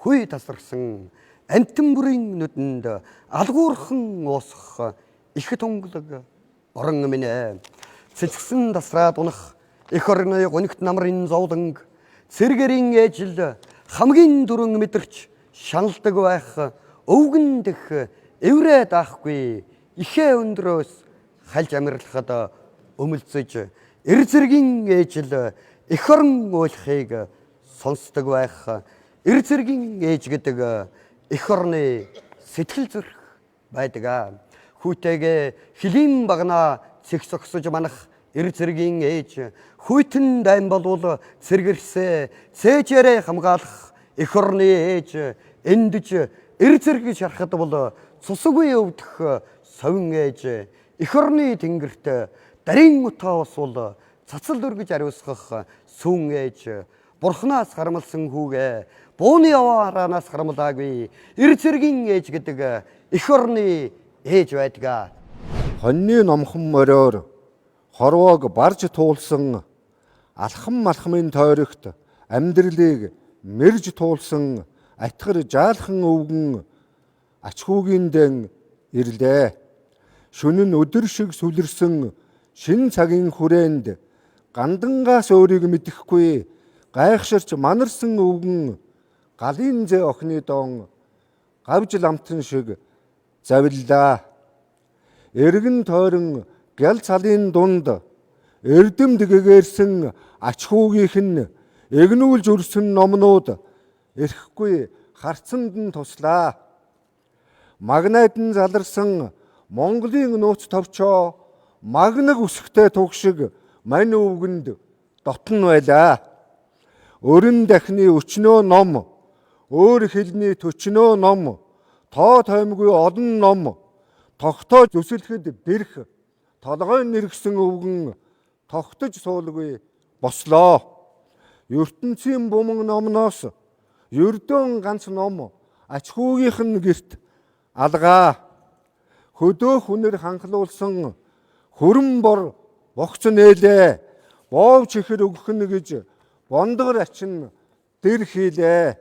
S13: хүй тасарсан амтэн бүрийн нүдэнд алгуурхан уусах их тунгалаг орон минь цэцгсэн тасраад унах эх орны гонигт намрын зовлонг цэргэрийн ээжил хамгийн дөрөн мэдэрч шаналдаг байх өвгөн дэх эврээ даахгүй ихээ өндрөөс хальж амирлахад өмөлцөж эр зэргийн ээжил эх орн уулахыг сонсдог байх эр зэргийн ээж гэдэг эх орны сэтгэл зүрх байдаг. Хүүтэйгээ хилийн багнаа цэгс огсож манах эр зэргийн ээж хүйтэн дайм болвол цэргэрсээ цээжээрээ хамгаалах эх орны ээж эндэж эр зэрэг шарахад бол цусгүй өвдөх совин ээж эх орны тэнгэрт дарин утаа усвал цацал дөргиж ариусгах сүүн ээж бурхнаас харамлсан хүүгээ бууны аваараас харамлаагүй эр зэргийн ээж гэдэг эх орны ээж байдаг.
S3: Хоньны номхон мориор хорвоог барж туулсан алхам малхмын тойрогт амьдралыг мэрж туулсан атгар жаалхан өвгөн ачхүүгийн дэн ирлээ. Шөнө нь өдөр шиг сүлэрсэн шин цагийн хүрээнд гандангаас өөрийг мэдэхгүй гайхширч манарсан өвгөн галын зэ охины доон гавж ламтан шиг завиллаа. Эргэн тойрон гял цалын дунд эрдэм дэгээгэрсэн ачхүүгийнх нь эгнүүлж өрсөн номнууд эрэхгүй харцанд нь туслаа. Магнайтн заларсан Монголын нууц товчоо магнаг үсгтэй туг шиг мань өвгөнд дотн байлаа. Өрн дахны өчнөө ном, өөр хэлний төчнөө ном, тоо таймгүй олон ном, тогтоож өсөлөхөд бэрх, толгой нэргсэн өвгөн тогтож суулгүй бослоо. ертөнцийн буман номноос ердөн ганц ном ачхүүгийнх нь гэрт алгаа. Хөдөөх үнэр ханхлуулсан хөрөн бор богц нээлээ. Боов чихэр өгөх нь гэж бондгор ачин дэр хийлээ.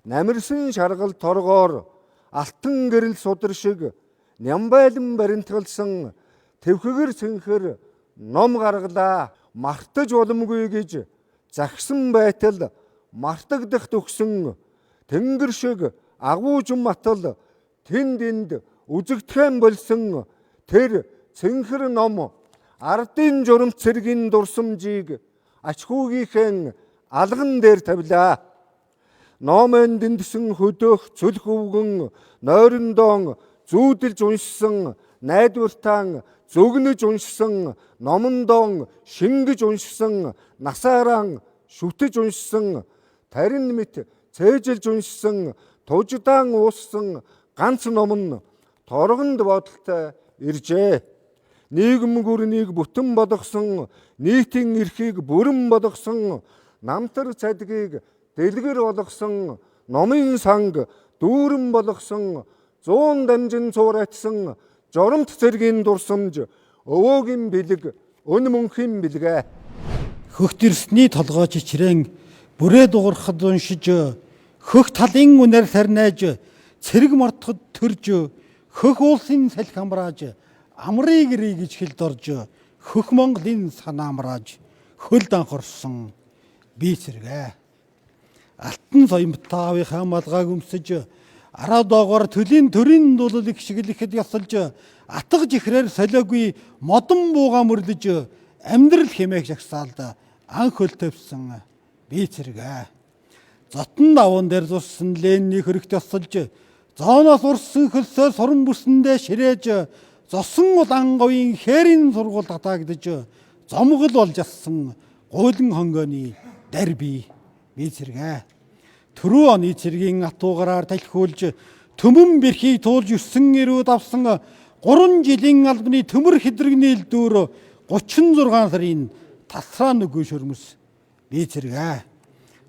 S3: Намирсан шаргал торгоор алтан гэрэл судар шиг нямбайлан баримтгалсан твхгэр сэнхэр ном гаргалаа. Мартаж боломгүй гэж загсан байтал мартагдах төгсөн тэнгэр шиг агуужин матал тэнд энд үзэгдэхэн болсон тэр цэнхэр ном ардын журамт цэргийн дурсамжийг ачхүүгийнхэн алган дээр тавилаа.
S11: номын дэндсэн хөдөөх зүлх өвгөн нойрондоо зүүдэлж уншсан найдвартаан зөгнөж уншсан номондоо шингэж уншсан насаараа шүтэж уншсан тарин мэт цээжилж уншсан туждаан ууссан ганц ном нь торгонд бодолтой иржээ. Нийгэм гүрнийг бүтэн болгосон, нийтийн эрхийг бүрэн болгосон, намтар цадгийг дэлгэр болгосон, номын санг дүүрэн болгосон, 100 дамжин цуурайтсан жоромт цэргийн дурсамж өвөөгийн бэлэг өн мөнхийн бэлгээ.
S10: Хөхт ирсний толгойч чирэн бүрээ дуурхад уншиж хөх талын үнээр сарнайж цэрэг мортоход төрж хөх уулсын салхи амрааж амрыг рий гэж хэлд орж хөх Монголын санаа амрааж хөлд анхорсон би цэргээ. Алтан соёмтаавынхаа малгайг өмсөж араа доогоор төлийн төрийн дулал их шиглэхэд ясалж атга жихрээр солиогүй модон бууга мөрлөж амьдрал хэмээх жагсаалд анх хөл төвсөн би цэргээ. Зотон даван дээр зурсан Ленний хөрөгт ясалж зооноос урсан хөлсөө суран бүсэндээ ширээж зосон улаан говийн хээрийн сургууль татагдж зомгол болж асан гуйлан хонгооны дар би цэргээ. Түрүү оны цэргийн атуугараар талхиулж төмөн бэрхийг туулж өссөн ирүүд авсан 3 жилийн албаны төмөр хэдрэгний элдүүр 36 сарын тасраа нүггүй шөрмөс би цэргээ.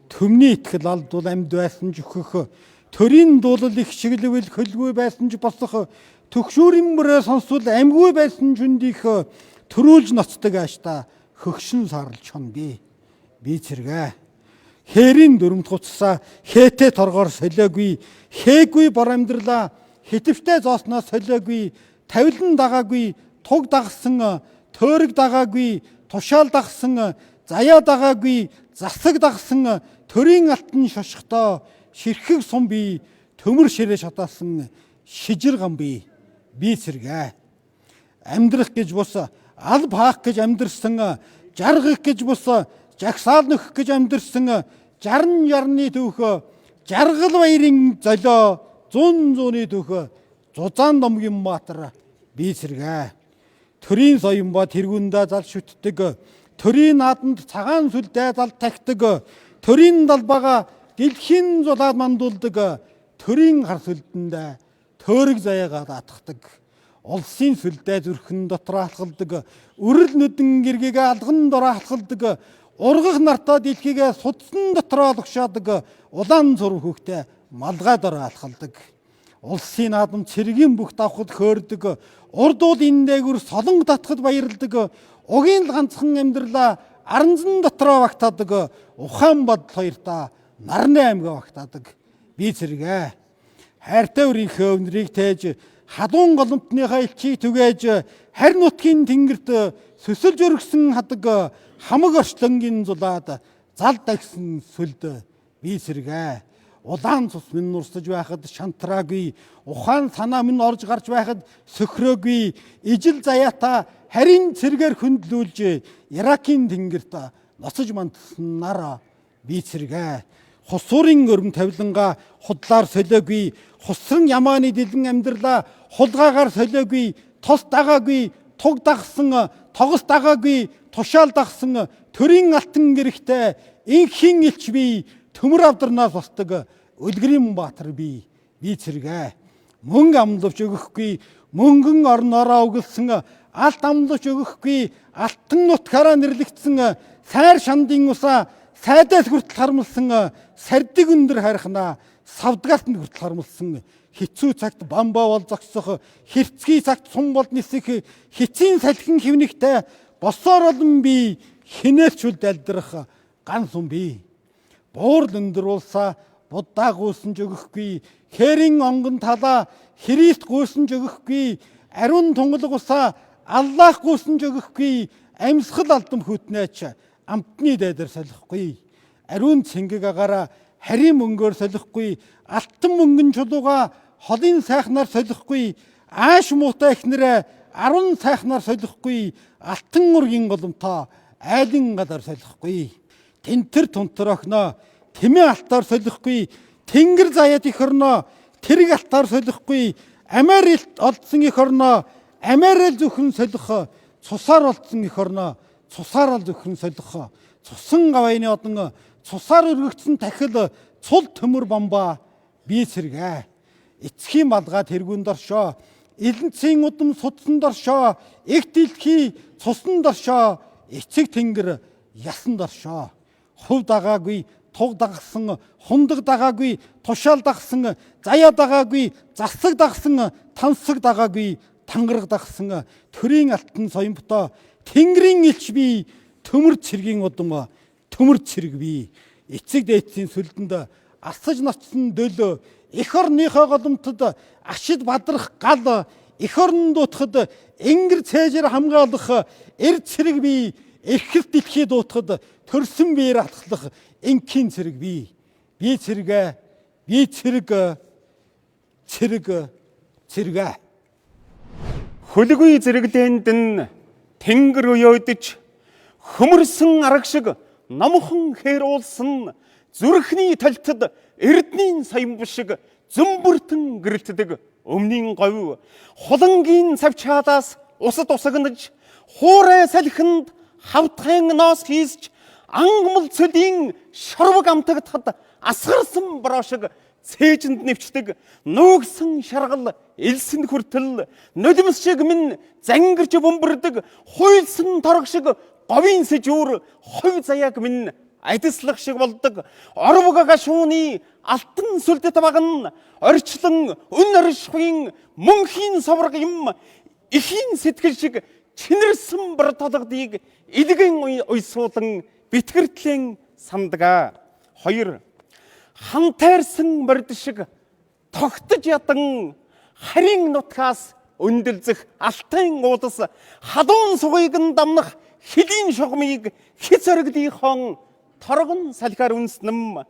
S10: Төмний итгэл алдвал амьд байсан ч өөхөх, төрийн дуулал их шиглэвэл хөлгүй байсан ч босох, төгшүүрийн бүрээ сонсвол амьгүй байсан ч үндих төрүүлж ноцдог аашта хөгшин сарлж хон би цэргээ. Хээрийн дүрмд хуцсаа хээтэй торгоор солиогүй, хээгүй бор амьдралаа хитвчтэй зоосноос солиогүй, тавилан дагаагүй, туг дагсан, төөрөг дагаагүй, тушаал дагсан, заяа дагаагүй, засаг дагсан, төрийн алтан шошготоо ширхэг сум би төмөр ширээ шатаасан шижир гам би цэргээ. Амьдрах гэж бус алб хаах гэж амьдрсан, жаргах гэж бус жагсаал нөхөх гэж амьдрсан, жарны түүх жаргал баярын золио 100 түүх зузаан домгийн маатар би цэргээ. Төрийн соён ба тэргүүндээ зал шүтдэг, төрийн нааданд цагаан сүлдээ зал тахдаг, төрийн далбаага дэлхийн зулаад мандуулдаг, төрийн хар сүлдэндээ төөрөг заяагаа даатгадаг, улсын сүлдээ зүрхэн дотор алхалдаг, өрөл нүдэн гэргийг алган дор алхалдаг, ургах нартаа дэлхийгээ судсан дотроо лugшаадаг, улаан зур хөхтэй малгай дор алхалдаг. Улсын наадам цэргийн бүх давхад хөөрдөг, урд уулын дээгүр солонг татхад баярладаг, угийн ганцхан амьдралаа аранзан дотроо багтаадаг, ухаан бодол хоёртаа нарны аймгаа багтаадаг би цэргээ. Хайртай өрийнхөө өвнрийг тээж халуун голомтныхаа элчийг түгээж харь нутгийн тэнгэрт сөсөлж өргсөн хадаг хамаг орчлонгийн зулаад зал дагсан сүлд би цэргээ. Улаан цус минь нурсаж байхад шантраагүй, ухаан санаа минь орж гарч байхад сөхрөөгүй, ижил заяата харин цэргээр хөндлүүлж Иракийн тэнгэрт ноцож мандсан нар би цэргээ. Хусуурын өрөм тавилангаа худлаар солиогүй, хусран ямааны дэлэн амьдралаа хулгаагаар солиогүй, тос дагаагүй, туг дагсан, тогос дагаагүй, тушаал дагсан, төрийн алтан гэрхтээ инхийн элч би төмөр авдарнаас босдог үлгэрийн баатар би цэргээ. Мөнгө амлавч өгөхгүй, мөнгөн орноороо угалсан, алт амлавч өгөхгүй, алтан нутгаараа нэрлэгдсэн сайр шандын усаа сайдаас хүртэл хармалсан, сардыг өндөр харихнаа савдгаалт нь хүртэл хармалсан, хэцүү цагт бамбаа бол зогсох, хэрцгий цагт сум бол нисэх, хэцийн салхин хэвнэгтэй босоор олон би хинээлчүл далдрах ганц хүн би. Буур лөндрүүлсаа будаа гүйсэнж өгөхгүй, хээрийн онгон талаа Христ гүйсэнж өгөхгүй, ариун тунгалаг усаа Аллах гүйсэнж өгөхгүй, амьсгал алдам хүтнээч амтны дайдар солихгүй, ариун цэнгэг агаараа харийн мөнгөөр солихгүй, алтан мөнгөн чулууга холын сайхнаар солихгүй, ааш муутай ихнэрээ 10 сайхнаар солихгүй, алтан ургийн голомтоо айлын гадар солихгүй. Тэнтэр тунтар охноо тэмээ алтаар солихгүй, тэнгэр заяад эх орноо тэрэг алтаар солихгүй, амиар олдсон эх орноо амиараа зөвхөн солих, цусаар олдсон эх орноо цусаар зөвхөн солих, цусан гавайны одон цусаар өргөгдсөн тахил цул төмөр бомба бие сэргэ. Эцхийн малгай тэргүүн доршоо, элэнцгийн удам судсан доршоо, их дэлхий цусан доршоо, эцэг тэнгэр ясан доршоо. Хув дагаагүй, туг дагсан, хундаг дагаагүй, тушаал дагсан, заяа дагаагүй, засаг дагсан, тансаг дагаагүй, тангараг дагсан, төрийн алтан соёмбото, тэнгэрийн элч би, төмөр цэргийн удам, төмөр цэрэг би. Эцэг дээдсийн сүлдэнд асаж ноцсон дөлөө, эх орныхоо голомтод ашид бадрах гал, эх орн дуутахад энгэр цээжээр хамгаалах эр цэрэг би, эрхэл дэлхий дуутахад төрсөн биеэр алхлах энхийн цэрэг би. Би цэрэгэ, би цэрэг, цэрэг, цэрэгэ.
S5: Хөлгүй зэрэглээнд нь тэнгэр уяодж хөмөрсөн арга шиг номхон хээруулсан зүрхний талтад эрдний саямб шиг зөмбөртөн гэрэлтдэг өмнгийн говь хулангийн цавчаадаас усад усагнаж хуурай салхинд хавтгайн ноос хийсч ангамл цөлийн шорвог амтагдахад асгарсан бороо шиг цээжинд нэвчдэг нуугсан шаргал элсэн хүртэл нулимс шиг минь зангирч бөмбөрдөг хуйлсан торог шиг говийн сэжүүр хой заяаг минь адислах шиг болдог орвог гашууны алтан сүлдэт баган орчлон өн оршихын мөнхийн совраг юм ихийн сэтгэл шиг чинэрсэн бор толгодыг илгэн уйсуулан битгэртлэн самдгаа. 2 хантайрсан морд шиг тогтож ядан харийн нутгаас өндөлзөх алтан уудас халуун сугыг нь дамнах хэлийн шугамыг хит зоригдынхон торгон салхиар үнснэм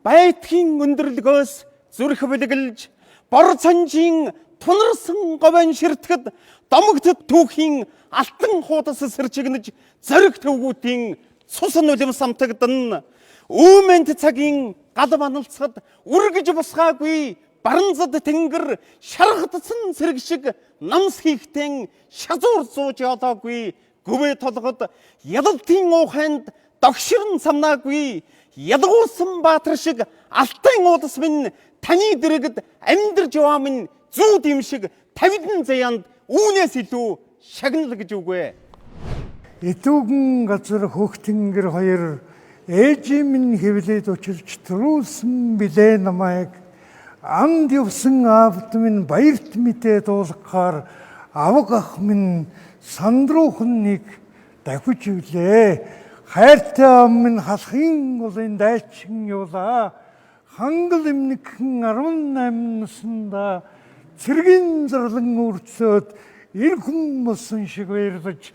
S5: байтгийн өндөрлөгөөс зүрх бэлгэлж бор цанжийн тунарсан говийн ширтгэд домогтд түүхийн алтан хуудас сэрчигнэж зориг төвгүүдийн цусан үлэм самтагдан үүмэнт цагийн гал баналцахад үргэж босгаагүй баранзад тэнгэр шаргадсан сэрэг шиг намс хийхтэн шазуур зууж яваагүй гүвэ толгод ядалтын ууханд догширн самнаагүй ядгуусан баатар шиг алтан уудас минь таны дэрэгд амьдарч яваа минь зүүд юм шиг тавидан заяанд үүнээс илүү шагнал гэж үгүй.
S11: Итүүгэн газар хөхтөнгөр хоёр ээжийн минь хэвлээд учирч төрүүлсэн билээ намайг анд явсан аавд минь баярт мэдээ дуулахаар аваг ах минь сандруухан нэг давхиж ивлээ. Хайртай ам минь халахын голын дайчин явлаа. Хангал эмнэгхэн 18 наснда цэргийн зарлан үрцөөд эр хүн болсон шиг баярлаж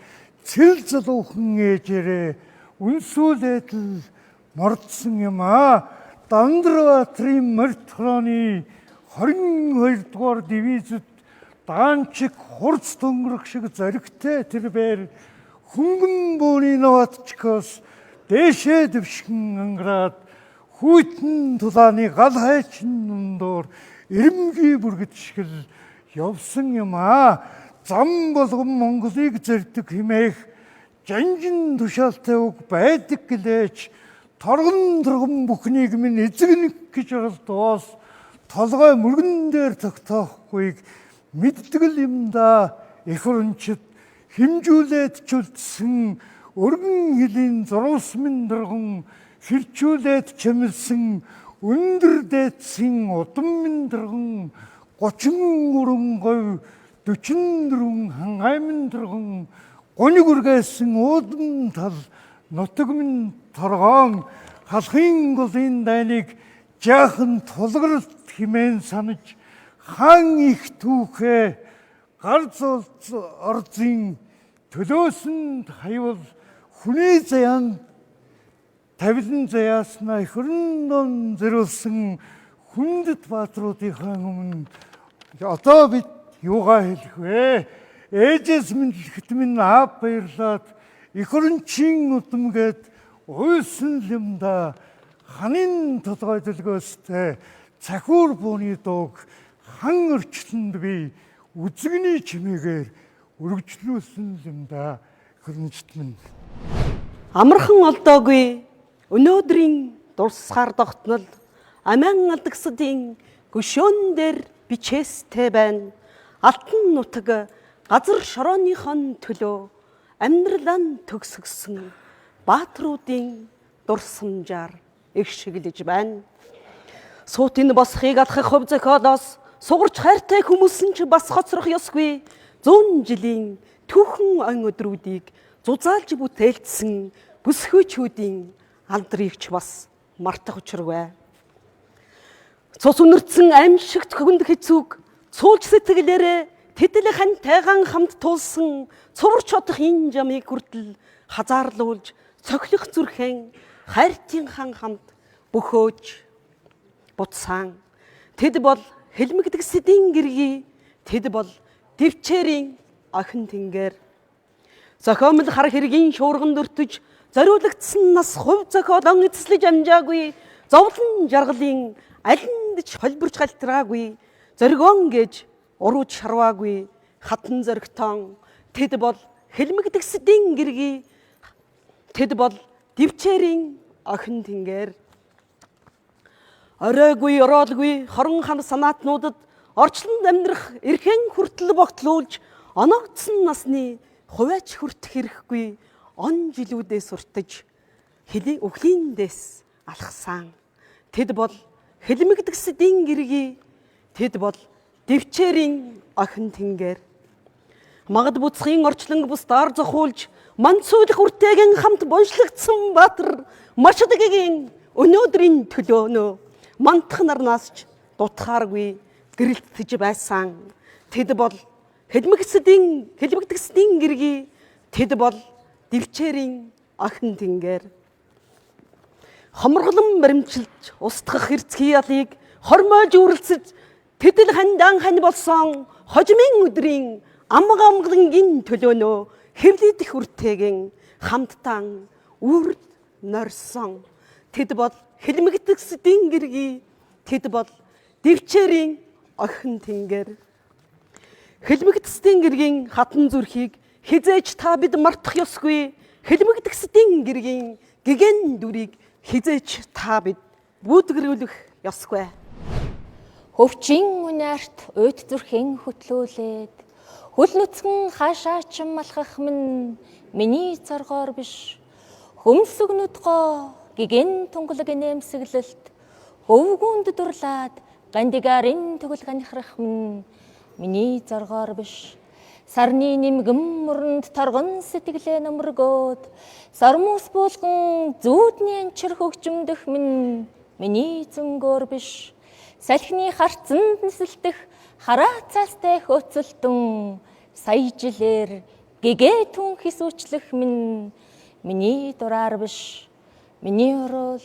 S11: цэл залуухан ээжээрээ үнсүүлээд л мордсон юм аа. Дандрбаатрын морд хорооны 22 дугаар дивизэд даанчиг хурц дөнгөрөх шиг зоригтой тэр бээр хөнгөн бөөний наватчкос дээшээ дэвшгэн анграад хүйтэн тулааны гал хайчин нүндор эрэмгийн бүргэд шиг л явсан юм аа. Зам болгон Монголыг зэрдэг хэмээх жанжин тушаалтай үг байдаг гэлээч торгон турган бүхнийг минь эзэгнэх гэж оролдоос толгой мөргөн дээр тогтоохгүйг мэддэг л юм да. Эх орончид химжүүлээд чүлдсэн өргөн хилийн зурус минь дурган хэрчүүлээд чимэлсэн өндөр дээдсийн удам минь дурган 33 говь 44 хангай минь дурган гоник үргээсэн уудам тал нутаг минь торгоон халахын голын дайныг жаахан тулгарт химэн санаж хаан их түүхээ гар зулц орзын төлөөсөнд хайвал хүний заяан тавилан заяаснаа их өрнөн зэрүүлсэн хүндэт баатруудынхаа өмнө одоо бид юугаа хэлэх вэ? Ээжээс минь дэлгэт минь аав баярлаад их орончийн удамгээд уйлсан юм да.
S3: ханын толгой дэлгөөстэй цахиур бууны дууг хан өрчлөнд би үзэгний чимээгээр үргэлжлүүлсэн юм да хөрмжт минь.
S6: Амархан олдоогүй өнөөдрийн дурсгаар тогтнол амиан алдагсдын гүшөөн дээр бичээстэй байна. Алтан нутаг газар шорооныхон төлөө амьдралаа төгсгсөн баатруудын дурсамжаар их шиглэж байна. Суутын босхийг алхах хөв зохиолоос сугарч хайртай хүмүүсэн ч бас хоцрох ёсгүй 100 жилийн түүхэн он өдрүүдийг зузаалж бүтээлдсэн бүсгүйчүүдийн алдрыг ч бас мартах учиргүй. Цус үнэрсэн аимшигт хөвгөнд хэцүүг цуулж сэтгэлээрээ тэтэл хантайгаан хамт туулсан цуварч одох энэ жамыг хүртэл хазаарлуулж цохилох зүрхэн хайртын хан хамт бөхөөж буцсан. Тэд бол хэлмэгдэг сэдийн гэргий, тэд бол дэвчээрийн охин тэнгэр. Зохиомл хар хэргийн шуурганд өртөж зориулагдсан нас хувь зохиолон эцэслэж амжаагүй, зовлон жаргалын алинд ч холбирч галтраагүй, зоргоон гэж урууж шарваагүй хатан зоригтон. Тэд бол хэлмэгдэг сэдийн гэргий, тэд бол дэвчээрийн охин тэнгэр. Оройгүй, ороолгүй хорон хан санаатнуудад орчлонд амьдрах эрхэн хүртэл богтлуулж оноогдсон насны хуваач хүртэх хэрэггүй он жилүүдээс уртаж өвлийн дэс алхсан. Тэд бол хэлмэгдэг сэдийн гэргий, тэд бол дэвчээрийн охин тэнгэр. Магад буцхын орчлонг бусдаар зохиулж манцуулах үртэйгэн хамт боншлогдсон баатар Машдаггийн өнөөдрийн төлөөнөө мантах нарнаас ч дутхааргүй гэрэлтэж байсан. Тэд бол хэлмэгдэг сэдийн гэргий, тэд бол дэвчээрийн охин тэнгэр. Хомроглон баримчилж устгах эрцгий ялыг хормойж үрэлцэж тэдэл хандаан хань болсон хожимын өдрийн амгалангийн төлөөнөө хэвлэдэх үртэйгэн хамттан үрд норсон. Тэд бол хэлмэгдэг сэдийн гэргий, тэд бол дэвчээрийн охин тэнгэр. Хэлмэгдэг сэдийн гэргийн хатан зүрхийг хизээж та бид мартах ёсгүй. Хэлмэгдэг сэдийн гэргийн гэгэн дүрийг хизээж та бид бүүдгэрүүлэх ёсгүй.
S14: Хөвчин үнээрт уйд зүрхэн хөтлүүлээд хөл нүцгэн хаашаа ч малхах минь миний зоргоор биш. Хөмсөгнөд гоо гэгэн тунгалаг нэмсэглэлт өвгүнд дурлаад гандигарын төгөл ганихрах минь миний зоргоор биш. Сарны нэмгэн мөрөнд торгон сэтгэлээ нөмргөөд сармус буулган зүүдний анчир хөгжмдөх минь миний зөнгөөр биш. Салхины харцанд нисэлдэх хараа цаастай хөөцөлтөн сая жилээр гэгээ түн хисүүчлэх минь миний дураар биш. Миний орол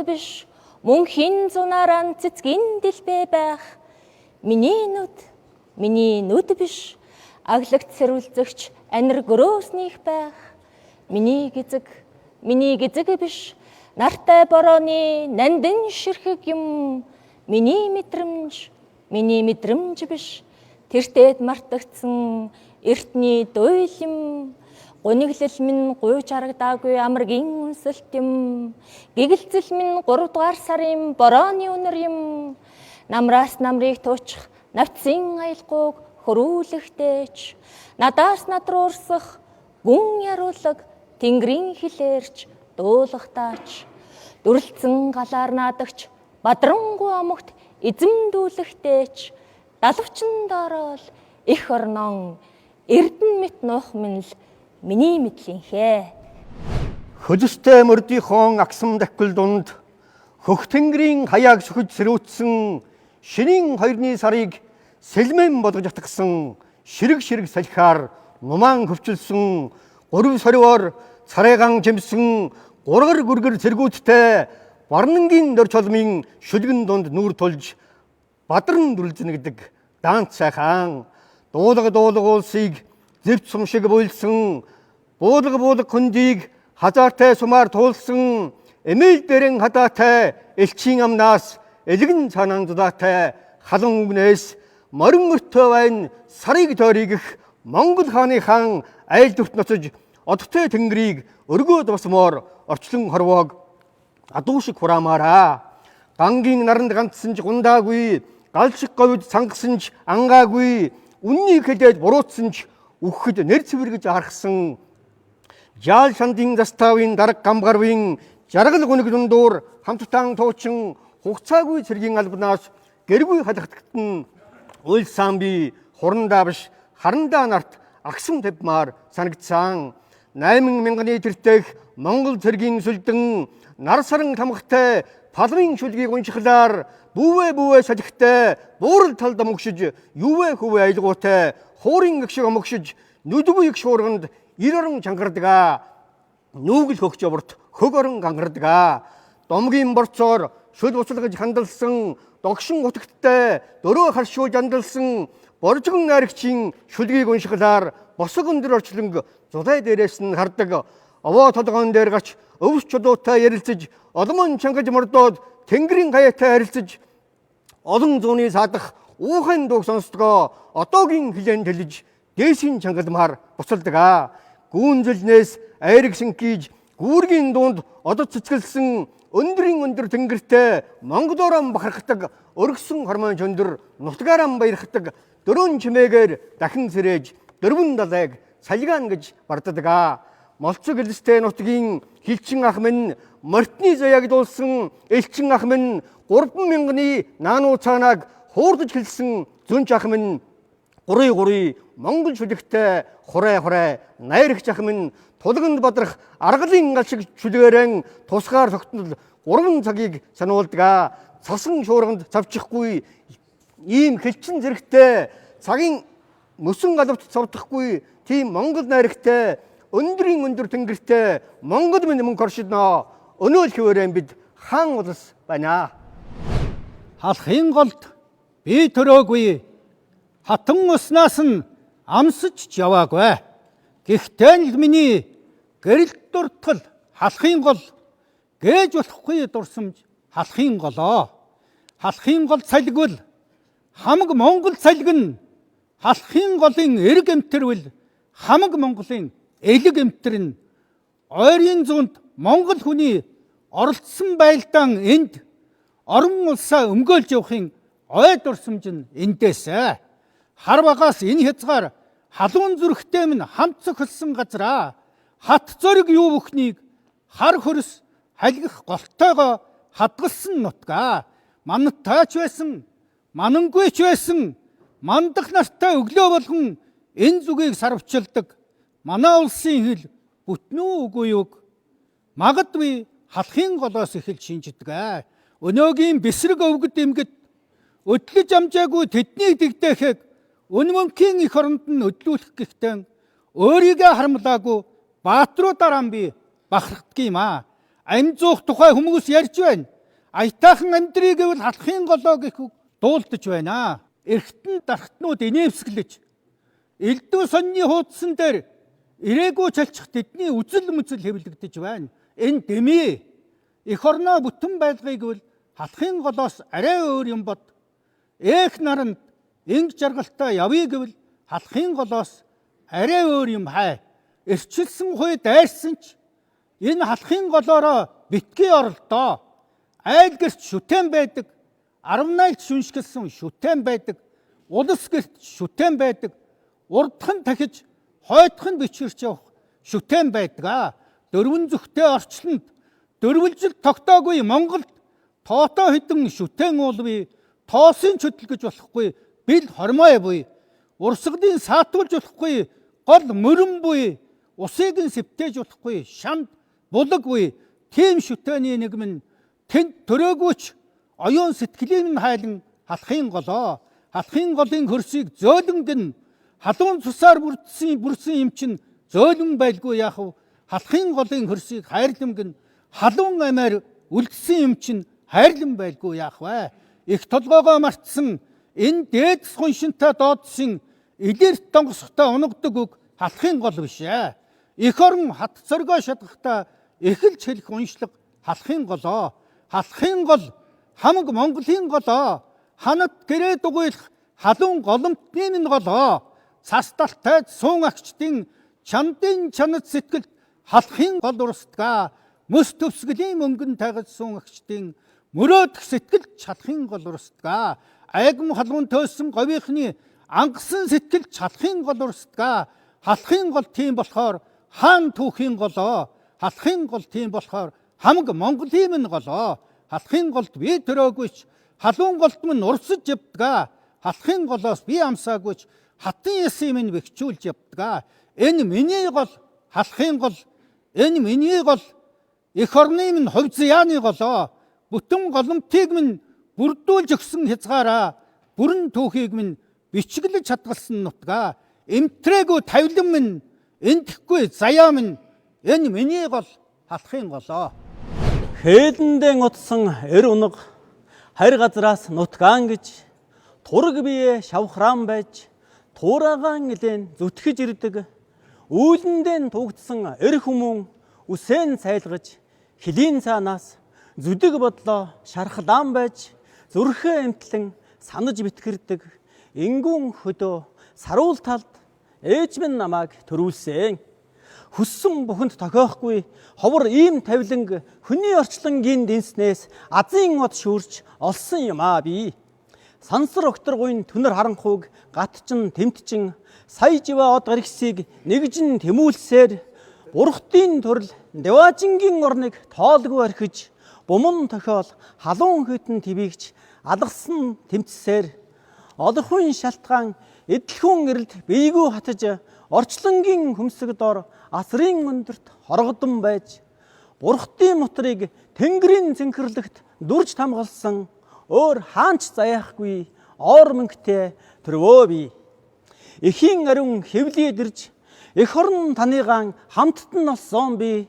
S14: биш. Мөн хин зунаараа цэцгийн дэлбэ байх. Миний нүд биш. Аглагт сэрүүлзэгч анир гөрөөснийх байх. Миний гизэг биш. Нартай борооны нандин ширхэг юм. Миний мэдрэмж биш. Тэртээд мартагдсан эртний дуйл юм. Гуниглэл минь гуйж харагдаагүй амаргийн үнсэлт юм. Гэгэлцэл минь 3 дугаар сарын борооны өнөр юм. Намраас намрыг туучих навцын аялгууг хөрүүлэхтэйч. Надаас над руу урсах гүн яруулаг тэнгэрийн хилээрч дуулахтаач. Дүрлцэн галаар наадагч бадрангуй амогт эзэмдүүлэхтэйч. Далавчин доорол их орнон эрдэн мэт нуух минь л миний мэдлийнхээ.
S13: Хөжөстэй мөрдийнхөн агсам дахгүл дунд хөх тэнгэрийн хаяаг сөхөж сэрүүцсэн шинийн 2-ны сарыг сэлмэн болгож атгсан ширэг салхиар нумаан хөвчөлсөн 3 сориор царайгаан жимсэн 3 гүргэр цэргүүдтэй барнангийн дор чолмын шүлгэн дунд нүүр тулж бадран дүрлжнэ гэдэг даант сайхан дуулга уулсыг зэвч сум шиг буйлсан буулга хөндийг хазаартай сумаар туулсан
S11: эмээлдэрэн хадаатай элчин амнаас элгэн цаанандудаатай халуун гүнээс морин өртөө байна сарыг тойрогих Монгол хааны хаан айл дүрт ноцож одтой тэнгэрийг өргөөд басмоор орчлон хорвоог адуу шиг хураамаараа. Гангийн наранд ганцсан ч гундаагүй, галшиг говьд сангасан ч ангаагүй, үннийг хэлээд буруутсан ч үхэхэд нэр цэвэргэж харахсан. Жаал шандын заставын дараг гамгарвын жаргал гүнэг дундуур хамттан туучин хугацаагүй цэргийн албанаас гэргүй халахтгтэн уйл самби хурандаа биш харандаа нарт агсан тавьмаар санагдсан. 8000 тэртэх Монгол цэргийн сүлдэн нар саран тамгатай палмын шүлгийг уншихлаар бүүвэ салхитай буурал талд мөгшиж ювэ хөвэ айлгуутай хуурын гэгшиг омогшиж нүдгүй их шуурганд ирэрэн чангардаг. Нүүгэл хөгч оворт хөг орон гангардаг. Домгийн борцоор шүл буцалгаж хандалсан догшин утгттай дөрөө харшуу жандалсан боржгон найрагчийн шүлгийг уншихлаар босог өндөр орчлонг зулай дээрээс нь хардаг. Овоо толгоон дээр гарч өвс чулуутай ярилцаж олмон чангаж мордоод тэнгэрийн хаяатай харилцаж олон зууны саадах уухайн дууг сонсдгоо одоогийн хилэн тэлж дээшин чангалмаар буцалдаг. Гүүнзэлнээс айраг шинкийж гүүргийн дунд одод цэцгэлсэн өндөр тэнгэртэй Монголоорон бахархдаг өргсөн хормон чөндөр нутгааран баярхдаг дөрөн чимээгээр дахин сэрэж дөрвөн далайг салгаан гэж барддаг. Молцог элстэй нутгийн хилчин ах минь мортны заягдуулсан элчин ах минь 3000-ны наануу цаанаг хуурдаж хэлсэн зүнч ах минь гурий Монгол шүлэгтэй хурай найрагч ах минь тулганд бадрах аргалын галшиг шүлгээрэн тусгаар тогтнол 3 цагийг сануулдаг. Цасан шуурганд цавчихгүй ийм хэлчин зэрэгтэй цагийн мөсөн галавт цавдахгүй тийм Монгол найрагтай өндөр тэнгэртэй Монгол минь мөн коршидноо өнөөл хөвөрэн бид хаан улс байна.
S10: Халахын голд би төрөөгүй хатан уснаас нь амсч яваагүй. Гэхдээ л миний гэрэл дуртгал халахын гол гээж болохгүй дурсамж халахын голоо. Халахын гол цалгвал хамаг Монгол цалгин халахын голын эрг эмтэрвэл хамаг Монголын элэг эмтэр нь ойрын зуунд Монгол хүний оролцсон байлдаан энд орон улсаа өмгөөлж явахын ой дурсамж нь эндээсэ. Хар багаас энэ хязгаар халуун зүрхтэй минь хамт цохилсон газраа хат зориг юу бүхнийг хар хөрс халгих голтойгоо хадгалсан нутгаа. Мантай ч байсан, манангүй ч байсан, мандах нартай өглөө болгон энэ зүгийг сарвчилдаг. Манай улсын хэл бүтнүү үгүй үг. Магадгүй халахын голоос эхэлж шинждэг. Өнөөгийн бэсрэг өвгөд эмгэд өдлөж амжаагүй тэднийг дэгдэхэд өнмөнхийн эх оронд нь өдлүүлэх гэхдээ өөрийгөө харамлаагүй баатруудаар би бахархдаг юм аа. Амзуух тухай хүмүүс ярьж байна. Аятаахан амьдрий гэвэл халахын голоо гэх үг дуулдаж байна. Эргэтэн дархтнууд инээмсэглэж элдв сонны хуудсан дээр ирээгүй чалчих тэдний үзэл мүзэл хэвлэгдэж байна. Энэ дэмий эх орноо бүтэн байлгыг гэвэл халахын голоос арай өөр юм бод. Эх наранд инг жаргалтай явъя гэвэл халахын голоос арай өөр юм хай. Эрчилсэн хуй дайрсан ч энэ халахын голоороо битгий оролдоо. Айл гэрт шүтэн байдаг, 18-д шүншгэлсэн шүтэн байдаг, улс гэрт шүтэн байдаг, урдхан тахиж хойтхон бичирч явах шүтэн байдаг. Дөрвөн зүгтээ орчлонд дөрвөлжил тогтоогүй Монголд тоотоо хэдэн шүтэн уулвэ, тоосын чөтөл гэж болохгүй бил хормой буй, урсгалын саатуулж болохгүй гол мөрөн буй, усыг нь сэвтээж болохгүй шанд булаг буй. Тийм шүтэний нэг минь тэнд төрөөгүйч оюун сэтгэлийн нь хайлан халахын голоо. Халахын голын хөрсийг зөөлөнгө нь халуун цусаар бүрсэн юм чинь зөөлөн байлгүй яах вэ? Халахын голын хөрсийг хайрламг нь халуун амаар үлдсэн юм чинь хайрлан байлгүй яах вэ? Их толгоогоо мартсан энэ дээдс хуншинтай дуудсан илэрт донгосхтой унагдаг үг халахын гол биш ээ. Эх орон хат зоргоо шатгахдаа эхэлж хэлэх уншлаг
S11: халахын голоо халахын гол хамаг Монголын голоо ханад гэрээд угуйлах халуун голомтны минь голоо цас талтай суун агчдын чандын чанад сэтгэлд халахын гол урсдгаа мөс төвсгөлийн мөнгөн тагаж суун агчдын мөрөөдөх сэтгэл чалахын гол урсдгаа айгам халуун төөсөн говийнхны ангасан сэтгэл чалахын гол урсдгаа халахын гол тийм болохоор хаан түүхийн голоо халахын гол тийм болохоор хамаг Монголын минь голоо халахын голд би төрөөгүйч халуун голд минь урсаж явдгаа халахын голоос би амсаагүйч хатын ясын минь бэхжүүлж явдгаа энэ миний гол халахын гол энэ миний гол эх орны минь хувь зяаны голоо бүтэн голомтыг минь бүрдүүлж өгсөн хязгаараа бүрэн түүхийг минь бичиглэж хадгалсан нутгаа эмтрээгүй тавилан минь эндэхгүй заяа минь энэ миний гол халахын голоо
S15: хээлэндэн утсан эр унаг харь газраас нутгаан гэж тураг бие шавхраан байж туураагаан илэн зүтгэж ирдэг үүлэндэн тугдсан эр хүмүүн үсэн цайлгаж хилийн цаанаас зүдэг бодлоо шархлаан байж зүрхээ эмтлэн санаж битгэрдэг ингүүн хөдөө саруул талд ээж минь намайг төрүүлсэн хүссэн бүхэнд тохиохгүй ховор ийм тавиланг хүний орчлонгийн дэнснээс азын од шүүрч олсон юм аа би сансар окторгуйн түнэр харанхууг гатчин тэмтчин сая живаа од гаргсыг нэгжин тэмүүлсээр бурхтын төрөл деважингийн орныг тоолгүй орхиж буман тохиол халуун хөтөн твигч алгасан тэмцсээр олонхын шалтгаан эдлхүүн эрэлд бийгүү хатаж орчлонгийн хөмсөг дор асрын өндөрт хоргодон байж бурхтын мотрыг тэнгэрийн цэнхэрлэгт дүрж тамгалсан өөр хаанч заяахгүй ор мөнгөтэй төрвөө би эхийн ариун хэвлий дэрж эх орн таныгаан хамтд нь олсон би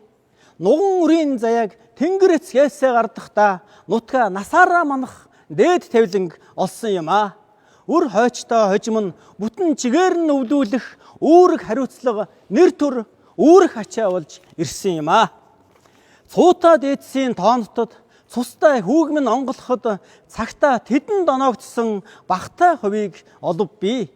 S15: нуган үрийн заяаг тэнгэр эцгээсээ гардахдаа нутгаа насаараа манах дээд тавиланг олсон юм аа үр хойчтой хожим нь бүтэн чигээр нь өвлүүлэх үүрэг хариуцлага нэр төр үүрэг ачаа болж ирсэн юм аа цуута дээдсийн тоонтод цустай хүүг минь онголоход цагтаа тэдэнд оноогдсон багтай хувийг олов би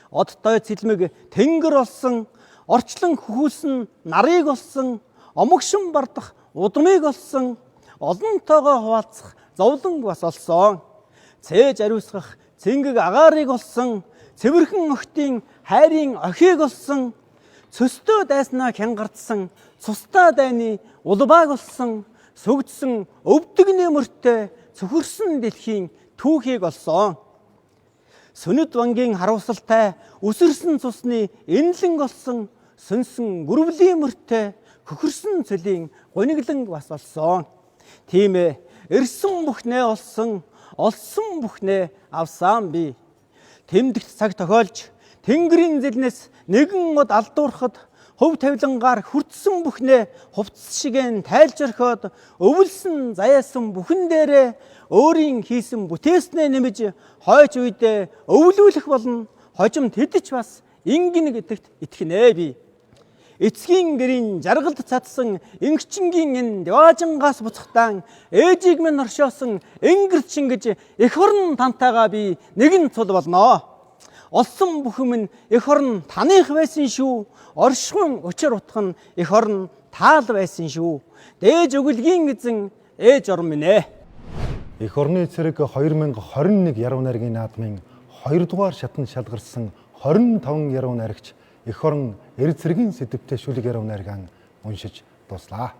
S15: одтой цэлмэг тэнгэр олсон орчлон хөхүүлсэн нарыг олсон омогшин бардах удмыг олсон олонтойгоо хуваалцах зовлон бас олсон цээж ариусгах цэнгэг агаарыг олсон цэвэрхэн охтын хайрын охийг олсон цөстөө дайснаа хянгардсан цустаа дайны улбааг олсон сүгдсэн өвдөгний мөртөө цөхөрсөн дэлхийн түүхийг олсон сүнэд вангийн харуулсалтай үсэрсэн цусны энлэн олсон сүнсэн гүрвлийн мөртөө хөхөрсөн цөлийн гониглан бас олсон тийм ээ эрсэн бүхнээ олсон бүхнээ авсан би тэмдэгт цаг тохиолж тэнгэрийн зэлнээс нэгэн од алдуурахад хөв тавилангаар хүртсэн бүхнээ хувцс шигэн тайлж орхиод өвлсөн заяасан бүхэн дээрээ өөрийн хийсэн бүтээснээ нэмэж хойч үедээ өвлүүлэх болно хожим тэдэж бас ингэн гэдэгт итгэнэ би эцгийн гэрийн жаргалд цадсан ингчингийн энэ деважингаас буцахтаан ээжийг минь оршоосон энгэр чингэж эх орн тантайгаа би нэгэн цул болно олсон бүхэн минь эх орн таных байсан шүү оршихуун учир утх нь эх орн таал байсан шүү дээж өгөлгийн эзэн ээж орн минь
S3: Эх орны цэрэг 2021 яруу найргийн наадмын 2 дугаар шатанд шалгарсан 25 яруу найрагч эх орн эр цэргийн сэдвтэй шүлэг яруу найргаан уншиж дуслаа.